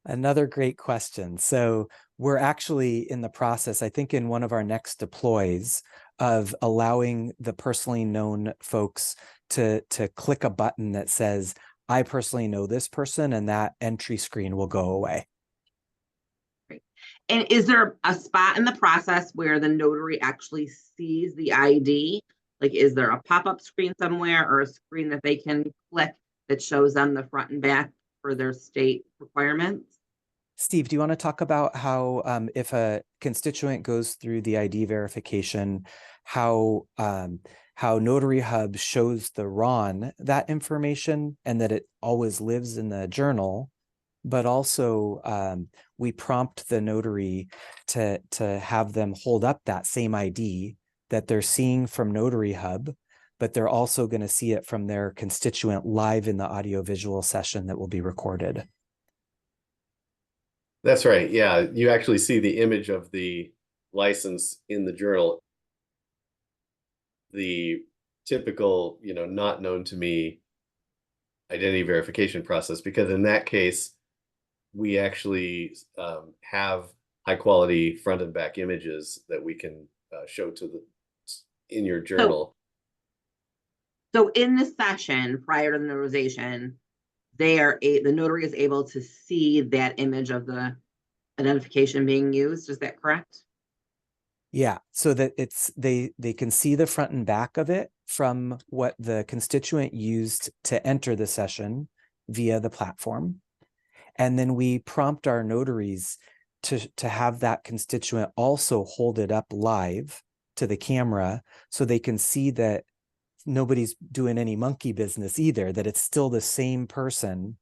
Another great question. So we're actually in the process, I think in one of our next deploys, of allowing the personally known folks to click a button that says, I personally know this person, and that entry screen will go away. Great. And is there a spot in the process where the notary actually sees the ID? Like, is there a pop-up screen somewhere or a screen that they can click that shows them the front and back for their state requirements? Steve, do you want to talk about how if a constituent goes through the ID verification, how NotaryHub shows the RON that information and that it always lives in the journal, but also we prompt the notary to have them hold up that same ID that they're seeing from NotaryHub, but they're also going to see it from their constituent live in the audiovisual session that will be recorded. That's right. Yeah, you actually see the image of the license in the journal. The typical, not known to me identity verification process, because in that case, we actually have high quality front and back images that we can show in your journal. So in the session prior to the notarization, the notary is able to see that image of the identification being used. Is that correct? Yeah, so that they can see the front and back of it from what the constituent used to enter the session via the platform. And then we prompt our notaries to have that constituent also hold it up live to the camera so they can see that nobody's doing any monkey business either, that it's still the same person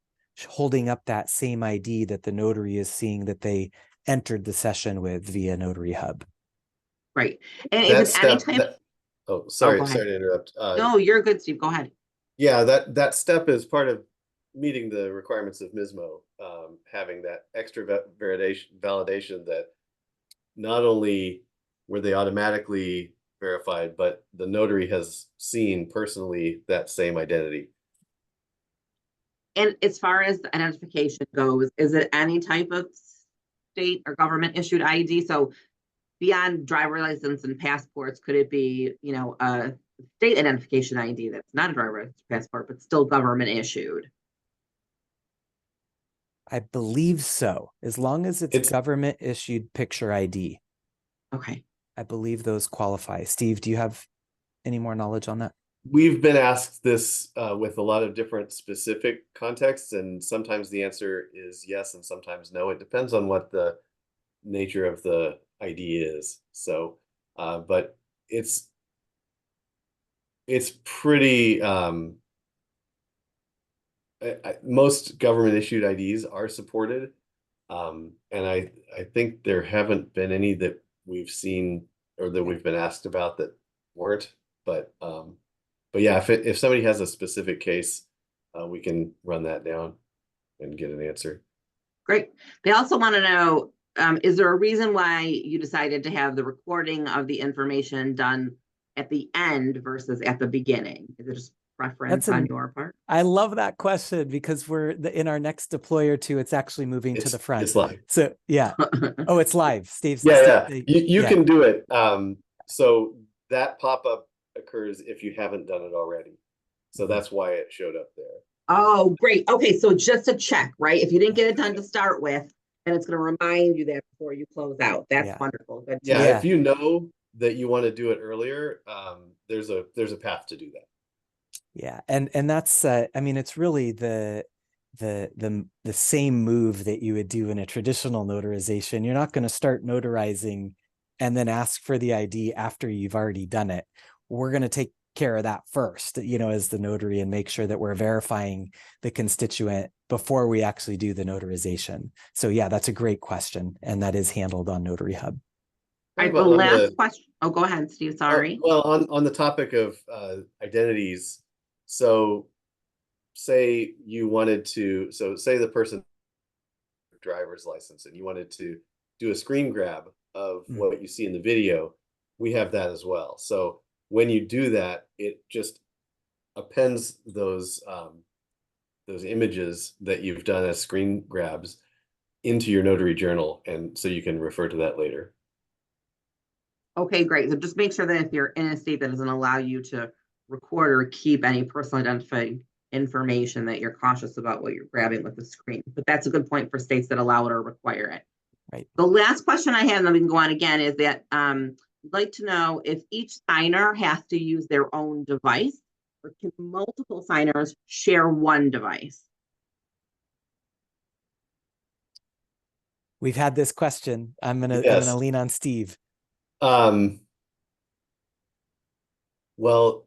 holding up that same ID that the notary is seeing that they entered the session with via NotaryHub. Right. And if That it's any step, type, that, oh, go sorry ahead. to interrupt. No, you're good, Steve. Go ahead. Yeah, that step is part of meeting the requirements of MISMO, having that extra validation that not only were they automatically verified, but the notary has seen personally that same identity. And as far as the identification goes, is it any type of state or government issued ID? So beyond driver license and passports, could it be, you know, a state identification ID that's not a driver passport, but still government issued? I believe so, as long as it's government issued picture ID. Okay. I believe those qualify. Steve, do you have any more knowledge on that? We've been asked this with a lot of different specific contexts, and sometimes the answer is yes, and sometimes no. It depends on what the nature of the ID is. So, but it's pretty. Most government issued IDs are supported, and I think there haven't been any that we've seen or that we've been asked about that weren't. But yeah, if somebody has a specific case, we can run that down and get an answer. Great. They also want to know, is there a reason why you decided to have the recording of the information done at the end versus at the beginning? Is it just preference on your part? I love that question, because we're in our next deploy or two, it's actually moving to the front. It's live. So yeah. Oh, it's live. Steve. Yeah. You can do it. So that pop-up occurs if you haven't done it already. So that's why it showed up there. Oh, great. Okay, so just a check, right? If you didn't get it done to start with, then it's going to remind you that before you close out. That's wonderful. Good. Yeah, if you know that you want to do it earlier, there's a path to do that. Yeah, and that's I mean, it's really the same move that you would do in a traditional notarization. You're not going to start notarizing and then ask for the ID after you've already done it. We're going to take care of that first, you know, as the notary, and make sure that we're verifying the constituent before we actually do the notarization. So yeah, that's a great question, and that is handled on NotaryHub. All right, the last question. Oh, go ahead, Steve. Sorry. Well, on the topic of identities, so say you wanted to, say the person driver's license and you wanted to do a screen grab of what you see in the video, we have that as well. So when you do that, it just appends those images that you've done as screen grabs into your notary journal, and so you can refer to that later. Okay, great. So just make sure that if you're in a state that doesn't allow you to record or keep any personal identifying information, that you're cautious about what you're grabbing with the screen. But that's a good point for states that allow it or require it. Right. The last question I have, and then we can go on again, is that I'd like to know if each signer has to use their own device, or can multiple signers share one device? We've had this question. I'm gonna lean on Steve. Well,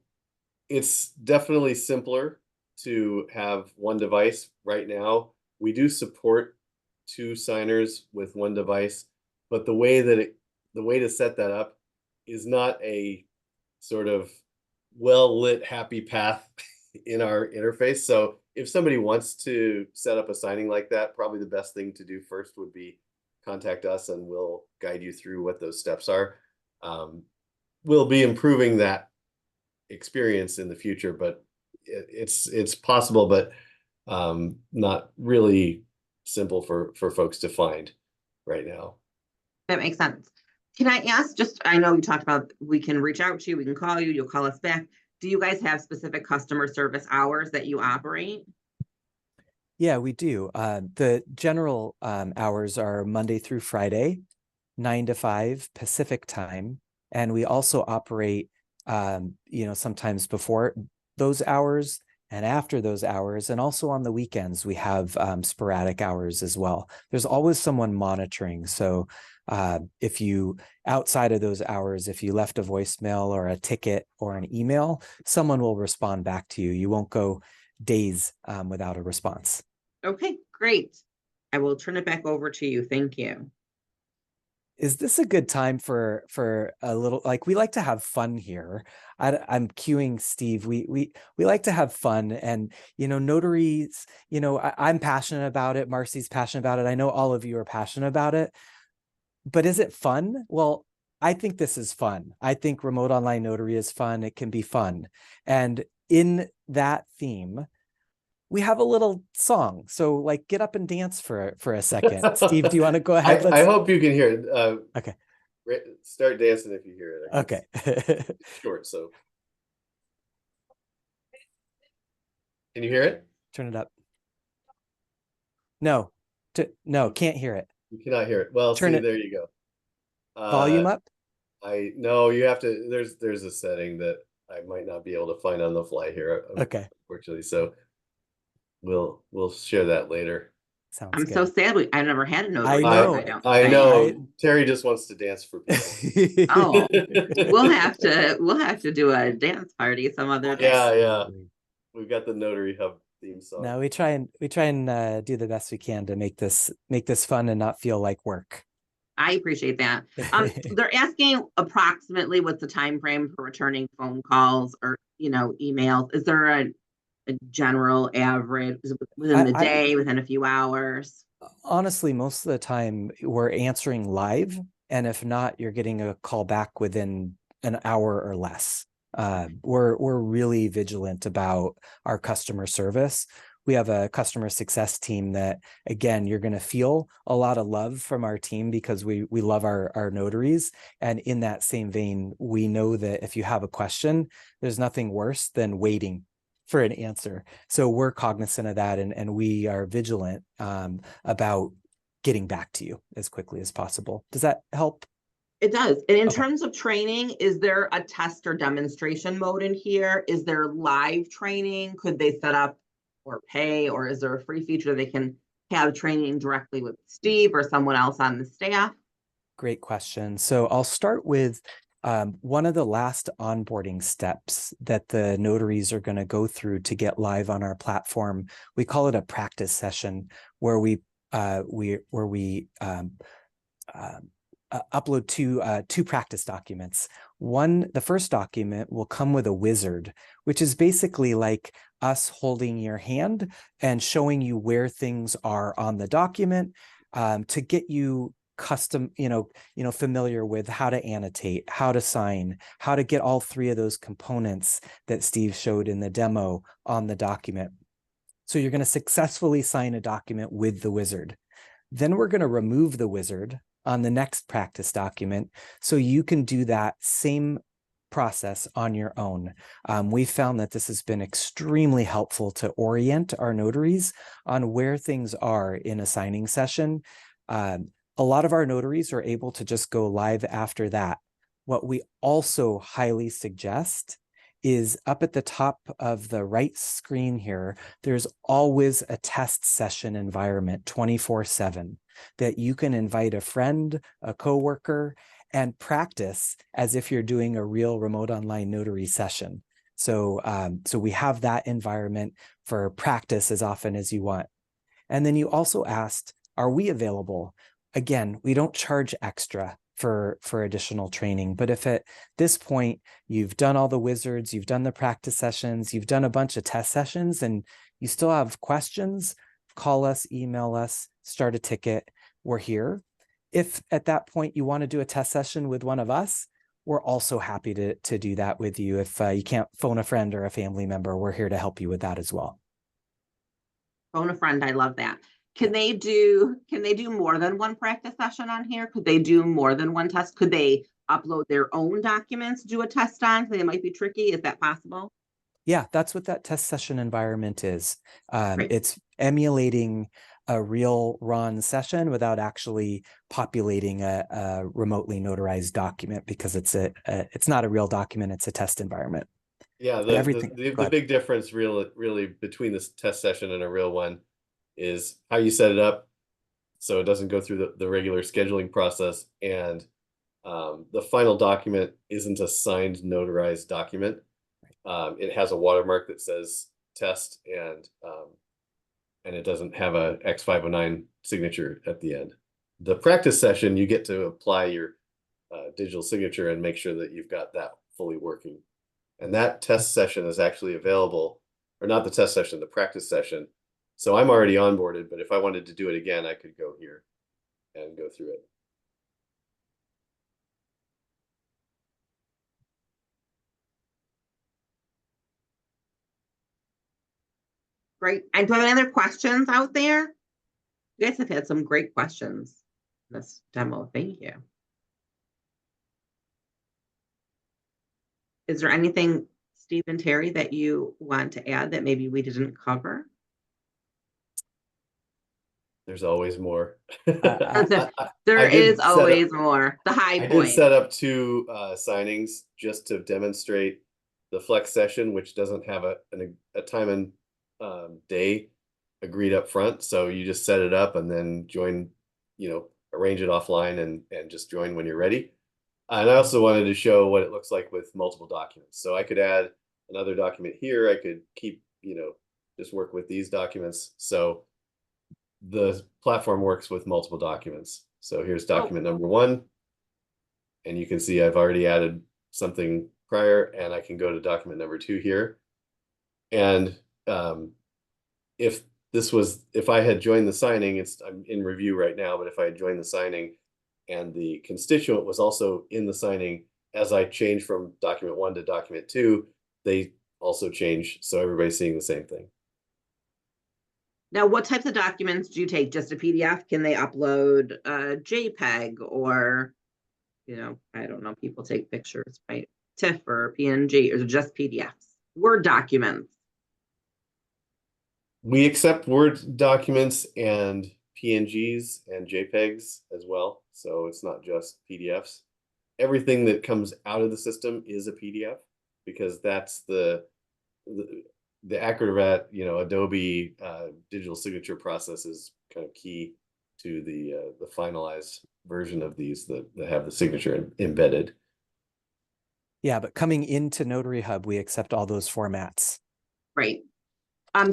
it's definitely simpler to have one device right now. We do support 2 signers with one device, but the way to set that up is not a sort of well-lit happy path in our interface. So if somebody wants to set up a signing like that, probably the best thing to do first would be contact us, and we'll guide you through what those steps are. We'll be improving that experience in the future, but it's possible, but not really simple for folks to find right now. That makes sense. Can I ask, just, I know you talked about, we can reach out to you, we can call you, you'll call us back. Do you guys have specific customer service hours that you operate? Yeah, we do. The general hours are Monday through Friday, 9 to 5 Pacific time. And we also operate, you know, sometimes before those hours and after those hours. And also on the weekends, we have sporadic hours as well. There's always someone monitoring. So If you, outside of those hours, if you left a voicemail or a ticket or an email, someone will respond back to you. You won't go days without a response. Okay, great. I will turn it back over to you. Thank you. Is this a good time for a little, like, we like to have fun here. I'm cueing Steve. We like to have fun, and notaries, I'm passionate about it. Marcy's passionate about it. I know all of you are passionate about it. But is it fun? Well, I think this is fun. I think remote online notary is fun. It can be fun. And in that theme, we have a little song. So like, get up and dance for a second. Steve, do you want to go ahead? I hope you can hear it. Okay. Start dancing if you hear it. Okay. It's short, so. Can you hear it? Turn it up. No, can't hear it. You cannot hear it. Well, Turn see, it. there you go. Volume up. No, you have to. There's a setting that I might not be able to find on the fly here. Okay. Unfortunately, so we'll share that later. Sounds I'm good. so sad. I've never had a notary. I know. I know. Terry just wants to dance for people. Oh, we'll have to do a dance party some other day. Yeah. We've got the NotaryHub theme song. No, we try and do the best we can to make this fun and not feel like work. I appreciate that. They're asking approximately what's the time frame for returning phone calls or emails. Is there a general average? Is it within the day, within a few hours? Honestly, most of the time we're answering live, and if not, you're getting a call back within an hour or less. We're really vigilant about our customer service. We have a customer success team that, again, you're going to feel a lot of love from our team because we love our notaries. And in that same vein, we know that if you have a question, there's nothing worse than waiting for an answer. So we're cognizant of that, and we are vigilant about getting back to you as quickly as possible. Does that help? It does. And in terms of training, is there a test or demonstration mode in here? Is there live training? Could they set up or pay, or is there a free feature they can have training directly with Steve or someone else on the staff? Great question. So I'll start with one of the last onboarding steps that the notaries are going to go through to get live on our platform. We call it a practice session, where we upload two practice documents. The first document will come with a wizard, which is basically like us holding your hand and showing you where things are on the document, to get you custom, familiar with how to annotate, how to sign, how to get all three of those components that Steve showed in the demo on the document. So you're going to successfully sign a document with the wizard. Then we're going to remove the wizard on the next practice document, so you can do that same process on your own. We've found that this has been extremely helpful to orient our notaries on where things are in a signing session. A lot of our notaries are able to just go live after that. What we also highly suggest is up at the top of the right screen here, there's always a test session environment 24/7 that you can invite a friend, a coworker, and practice as if you're doing a real remote online notary session. So we have that environment for practice as often as you want. And then you also asked, are we available? Again, we don't charge extra for additional training, but if at this point you've done all the wizards, you've done the practice sessions, you've done a bunch of test sessions, and you still have questions, call us, email us, start a ticket. We're here. If at that point you want to do a test session with one of us, we're also happy to do that with you. If you can't phone a friend or a family member, we're here to help you with that as well. Phone a friend, I love that. Can they do more than one practice session on here? Could they do more than one test? Could they upload their own documents, do a test on? They might be tricky. Is that possible? Yeah, that's what that test session environment is. It's emulating a real RON session without actually populating a remotely notarized document, because it's not a real document, it's a test environment. Yeah, the big difference really between this test session and a real one is how you set it up. so it doesn't go through the regular scheduling process. And the final document isn't a signed notarized document. It has a watermark that says test, and it doesn't have a X509 signature at the end. The practice session, you get to apply your digital signature and make sure that you've got that fully working. And that test session is actually available, or not the test session, the practice session. So I'm already onboarded, but if I wanted to do it again, I could go here and go through it. Great. And do you have any other questions out there? You guys have had some great questions in this demo. Thank you. Is there anything, Steve and Terry, that you want to add that maybe we didn't cover? There's always more. There is always more. The high I point. did set up 2 signings just to demonstrate the flex session, which doesn't have a time and day agreed up front. So you just set it up and then join, arrange it offline and just join when you're ready. And I also wanted to show what it looks like with multiple documents. So I could add another document here. I could keep, just work with these documents. So the platform works with multiple documents. So here's document number 1. And you can see I've already added something prior, and I can go to document number 2 here. And if I had joined the signing, I'm in review right now, but if I had joined the signing and the constituent was also in the signing, as I change from document 1 to document 2, they also change. So everybody's seeing the same thing. Now, what types of documents do you take? Just a PDF? Can they upload a JPEG or, I don't know, people take pictures, right? TIFF or PNG, or just PDFs? Word documents? We accept Word documents and PNGs and JPEGs as well. So it's not just PDFs. Everything that comes out of the system is a PDF, because that's the Acrobat, Adobe digital signature process is kind of key to the finalized version of these that have the signature embedded. Yeah, but coming into NotaryHub, we accept all those formats. Right.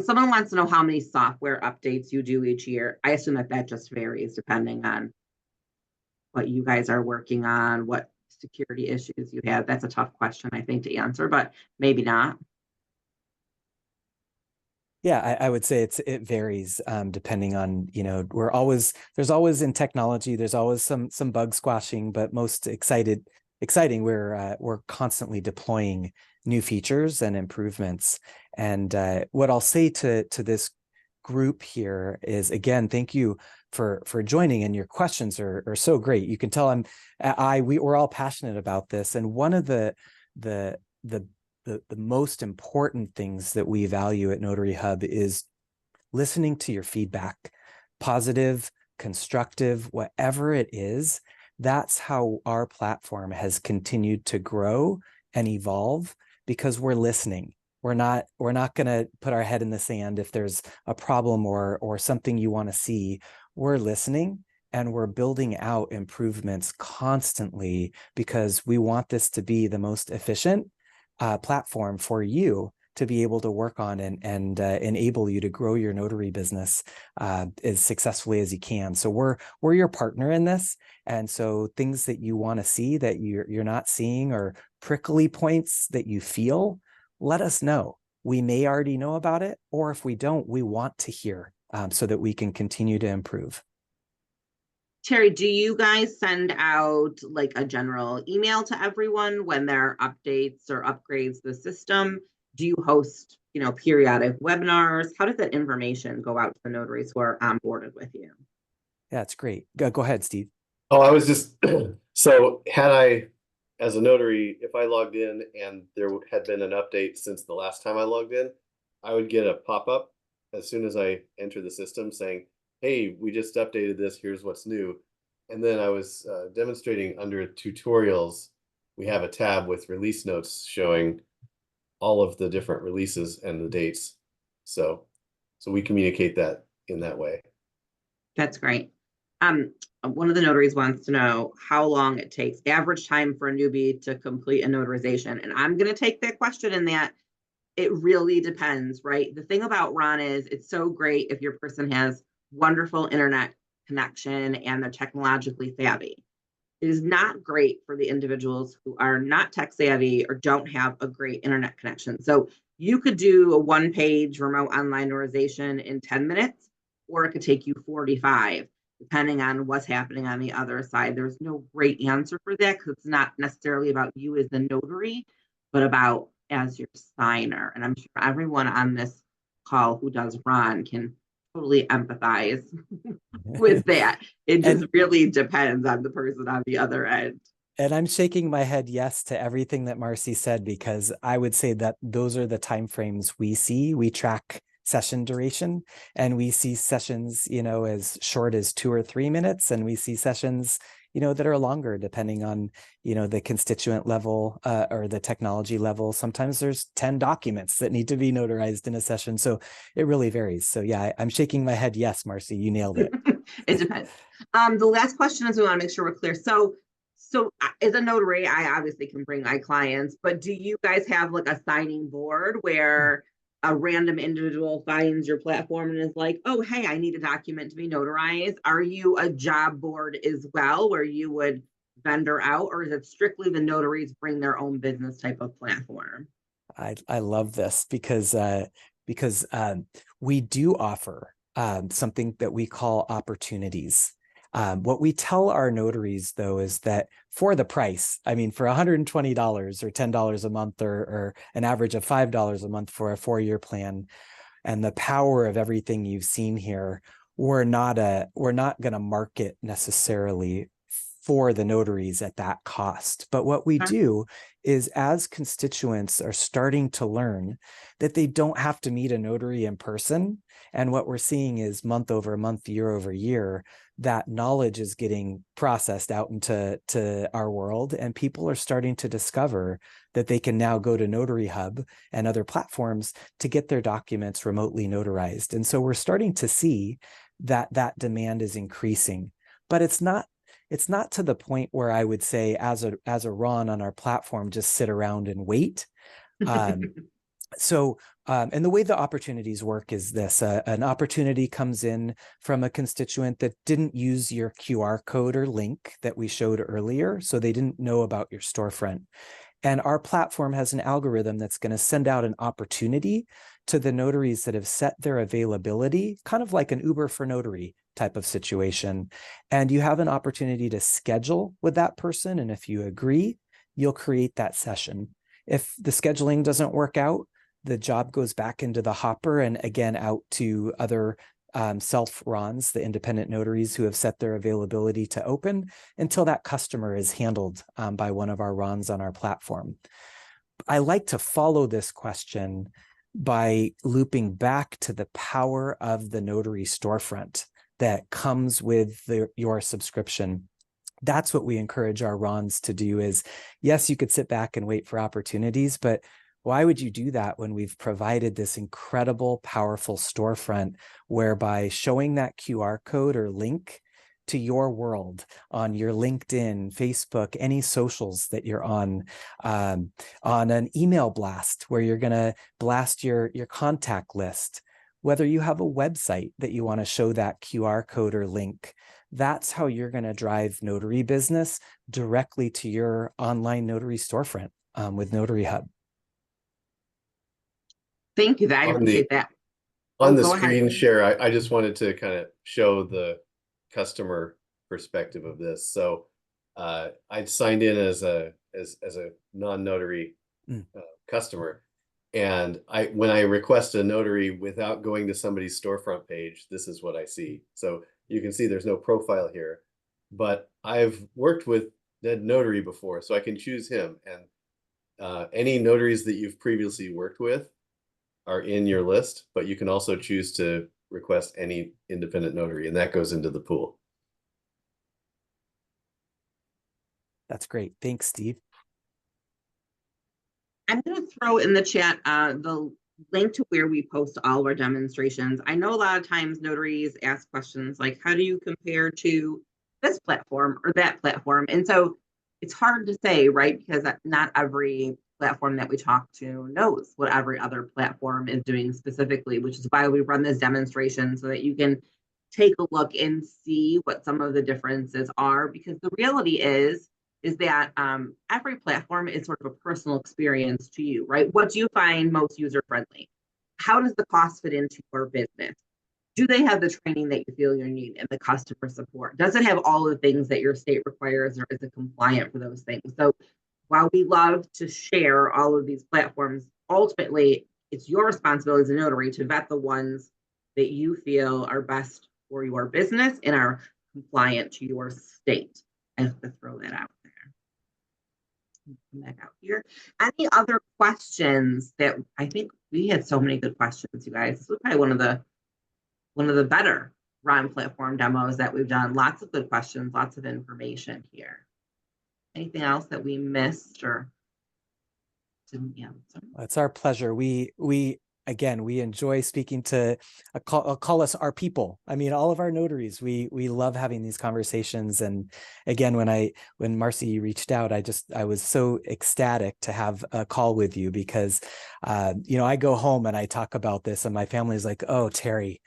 Someone wants to know how many software updates you do each year. I assume that just varies depending on what you guys are working on, what security issues you have. That's a tough question, I think, to answer, but maybe not. Yeah, I would say it varies depending on, there's always in technology, there's always some bug squashing, but most exciting, we're constantly deploying new features and improvements. And what I'll say to this group here is, again, thank you for joining, and your questions are so great. You can tell we're all passionate about this. And one of the most important things that we value at NotaryHub is listening to your feedback, positive, constructive, whatever it is. That's how our platform has continued to grow and evolve, because we're listening. We're not going to put our head in the sand if there's a problem or something you want to see. We're listening, and we're building out improvements constantly, because we want this to be the most efficient platform for you to be able to work on and enable you to grow your notary business as successfully as you can. So we're your partner in this. And so things that you want to see that you're not seeing, or prickly points that you feel, let us know. We may already know about it, or if we don't, we want to hear so that we can continue to improve. Terry, do you guys send out like a general email to everyone when there are updates or upgrades to the system? Do you host, periodic webinars? How does that information go out to the notaries who are onboarded with you? Yeah, it's great. Go ahead, Steve. Oh, I was just, so had I, as a notary, if I logged in and there had been an update since the last time I logged in, I would get a pop-up as soon as I enter the system saying, hey, we just updated this, here's what's new. And then I was demonstrating under tutorials, we have a tab with release notes showing all of the different releases and the dates. So we communicate that in that way. That's great. One of the notaries wants to know how long it takes, average time for a newbie to complete a notarization. And I'm going to take that question in that it really depends, right? The thing about Ron is it's so great if your person has wonderful internet connection and they're technologically savvy. It is not great for the individuals who are not tech savvy or don't have a great internet connection. So you could do a one-page remote online notarization in 10 minutes, or it could take you 45, depending on what's happening on the other side. There's no great answer for that because it's not necessarily about you as the notary, but about as your signer. And I'm sure everyone on this call who does Ron can totally empathize with that. It just And really depends on the person on the other end. And I'm shaking my head yes to everything that Marcy said, because I would say that those are the timeframes we see. We track session duration, and we see sessions, as short as 2 or 3 minutes, and we see sessions, that are longer depending on, the constituent level or the technology level. Sometimes there's 10 documents that need to be notarized in a session. So it really varies. So yeah, I'm shaking my head. Yes, Marcy, you nailed it. It depends. The last question is we want to make sure we're clear. So as a notary, I obviously can bring my clients, but do you guys have like a signing board where a random individual finds your platform and is like, oh, hey, I need a document to be notarized? Are you a job board as well, where you would vendor out, or is it strictly the notaries bring their own business type of platform? I love this because we do offer something that we call opportunities. What we tell our notaries, though, is that for the price, for $120 or $10 a month, or an average of $5 a month for a 4-year plan, and the power of everything you've seen here, we're not going to market necessarily for the notaries at that cost. But what we do is, as constituents are starting to learn that they don't have to meet a notary in person, and what we're seeing is month over month, year over year, that knowledge is getting processed out into our world, and people are starting to discover that they can now go to NotaryHub and other platforms to get their documents remotely notarized. And so we're starting to see that demand is increasing, but it's not to the point where I would say, as a Ron on our platform, just sit around and wait. And the way the opportunities work is this: an opportunity comes in from a constituent that didn't use your QR code or link that we showed earlier, so they didn't know about your storefront. And our platform has an algorithm that's going to send out an opportunity to the notaries that have set their availability, kind of like an Uber for notary type of situation. And you have an opportunity to schedule with that person. And if you agree, you'll create that session. If the scheduling doesn't work out, the job goes back into the hopper and again out to other self-Rons, the independent notaries who have set their availability to open, until that customer is handled by one of our Rons on our platform. I like to follow this question by looping back to the power of the notary storefront that comes with your subscription. That's what we encourage our Rons to do. Is, yes, you could sit back and wait for opportunities, but why would you do that when we've provided this incredible, powerful storefront, whereby showing that QR code or link to your world on your LinkedIn, Facebook, any socials that you're on an email blast where you're going to blast your contact list, whether you have a website that you want to show that QR code or link. That's how you're going to drive notary business directly to your online notary storefront with NotaryHub. Thank you. I appreciate that. On the screen share, I just wanted to kind of show the customer perspective of this. So I'd signed in as a non-notary customer, and when I request a notary without going to somebody's storefront page, this is what I see. So you can see there's no profile here, but I've worked with Ned Notary before, so I can choose him. And any notaries that you've previously worked with are in your list, but you can also choose to request any independent notary, and that goes into the pool. That's great. Thanks, Steve. I'm going to throw in the chat the link to where we post all of our demonstrations. I know a lot of times notaries ask questions like, how do you compare to this platform or that platform? And so it's hard to say, right? Because not every platform that we talk to knows what every other platform is doing specifically, which is why we run this demonstration so that you can take a look and see what some of the differences are. Because the reality is that every platform is sort of a personal experience to you, right? What do you find most user friendly? How does the cost fit into your business? Do they have the training that you feel you need and the customer support? Does it have all the things that your state requires, or is it compliant for those things? So while we love to share all of these platforms, ultimately it's your responsibility as a notary to vet the ones that you feel are best for your business and are compliant to your state. I have to throw that out there. Come back out here. Any other questions that I think we had so many good questions, you guys. This was probably one of the better run platform demos that we've done. Lots of good questions, lots of information here. Anything else that we missed or didn't answer? It's our pleasure. Again, we enjoy speaking to, I'll call us our people. I mean, all of our notaries, we love having these conversations. And again, when Marcy reached out, I was so ecstatic to have a call with you because, I go home and I talk about this and my family's like, oh, Terry,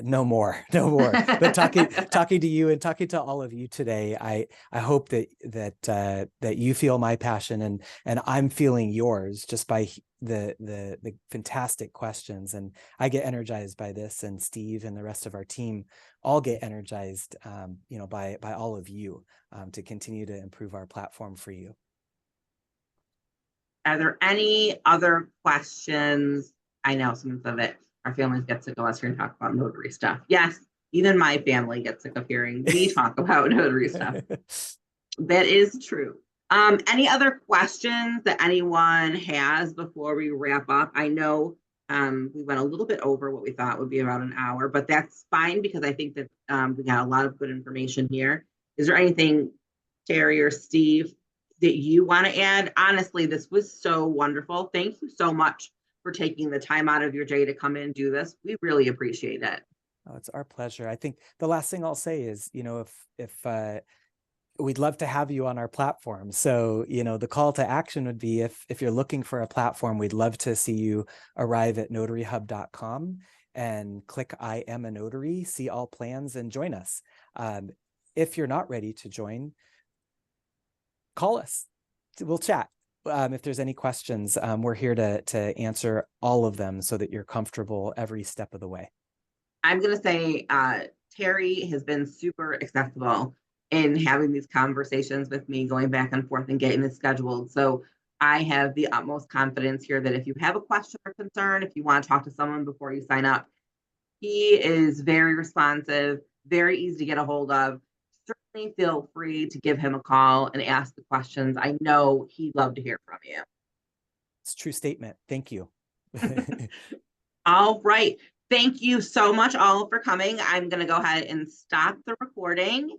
no more. But talking to you and talking to all of you today, I hope that you feel my passion and I'm feeling yours just by the fantastic questions. And I get energized by this, and Steve and the rest of our team all get energized, by all of you to continue to improve our platform for you. Are there any other questions? I know some of it. Our families get sick of us hearing talk about notary stuff. Yes, even my family gets sick of hearing me talk about notary stuff. That is true. Any other questions that anyone has before we wrap up? I know we went a little bit over what we thought would be about an hour, but that's fine because I think that we got a lot of good information here. Is there anything, Terry or Steve, that you want to add? Honestly, this was so wonderful. Thank you so much for taking the time out of your day to come in and do this. We really appreciate it. Oh, it's our pleasure. I think the last thing I'll say is, if we'd love to have you on our platform. So, the call to action would be if you're looking for a platform, we'd love to see you arrive at NotaryHub.com and click I am a notary, see all plans, and join us. If you're not ready to join, call us. We'll chat. If there's any questions, we're here to answer all of them so that you're comfortable every step of the way. I'm going to say Terry has been super accessible in having these conversations with me, going back and forth and getting this scheduled. So I have the utmost confidence here that if you have a question or concern, if you want to talk to someone before you sign up, he is very responsive, very easy to get a hold of. Certainly feel free to give him a call and ask the questions. I know he'd love to hear from you. It's a true statement. Thank you. All right. Thank you so much all for coming. I'm going to go ahead and stop the recording.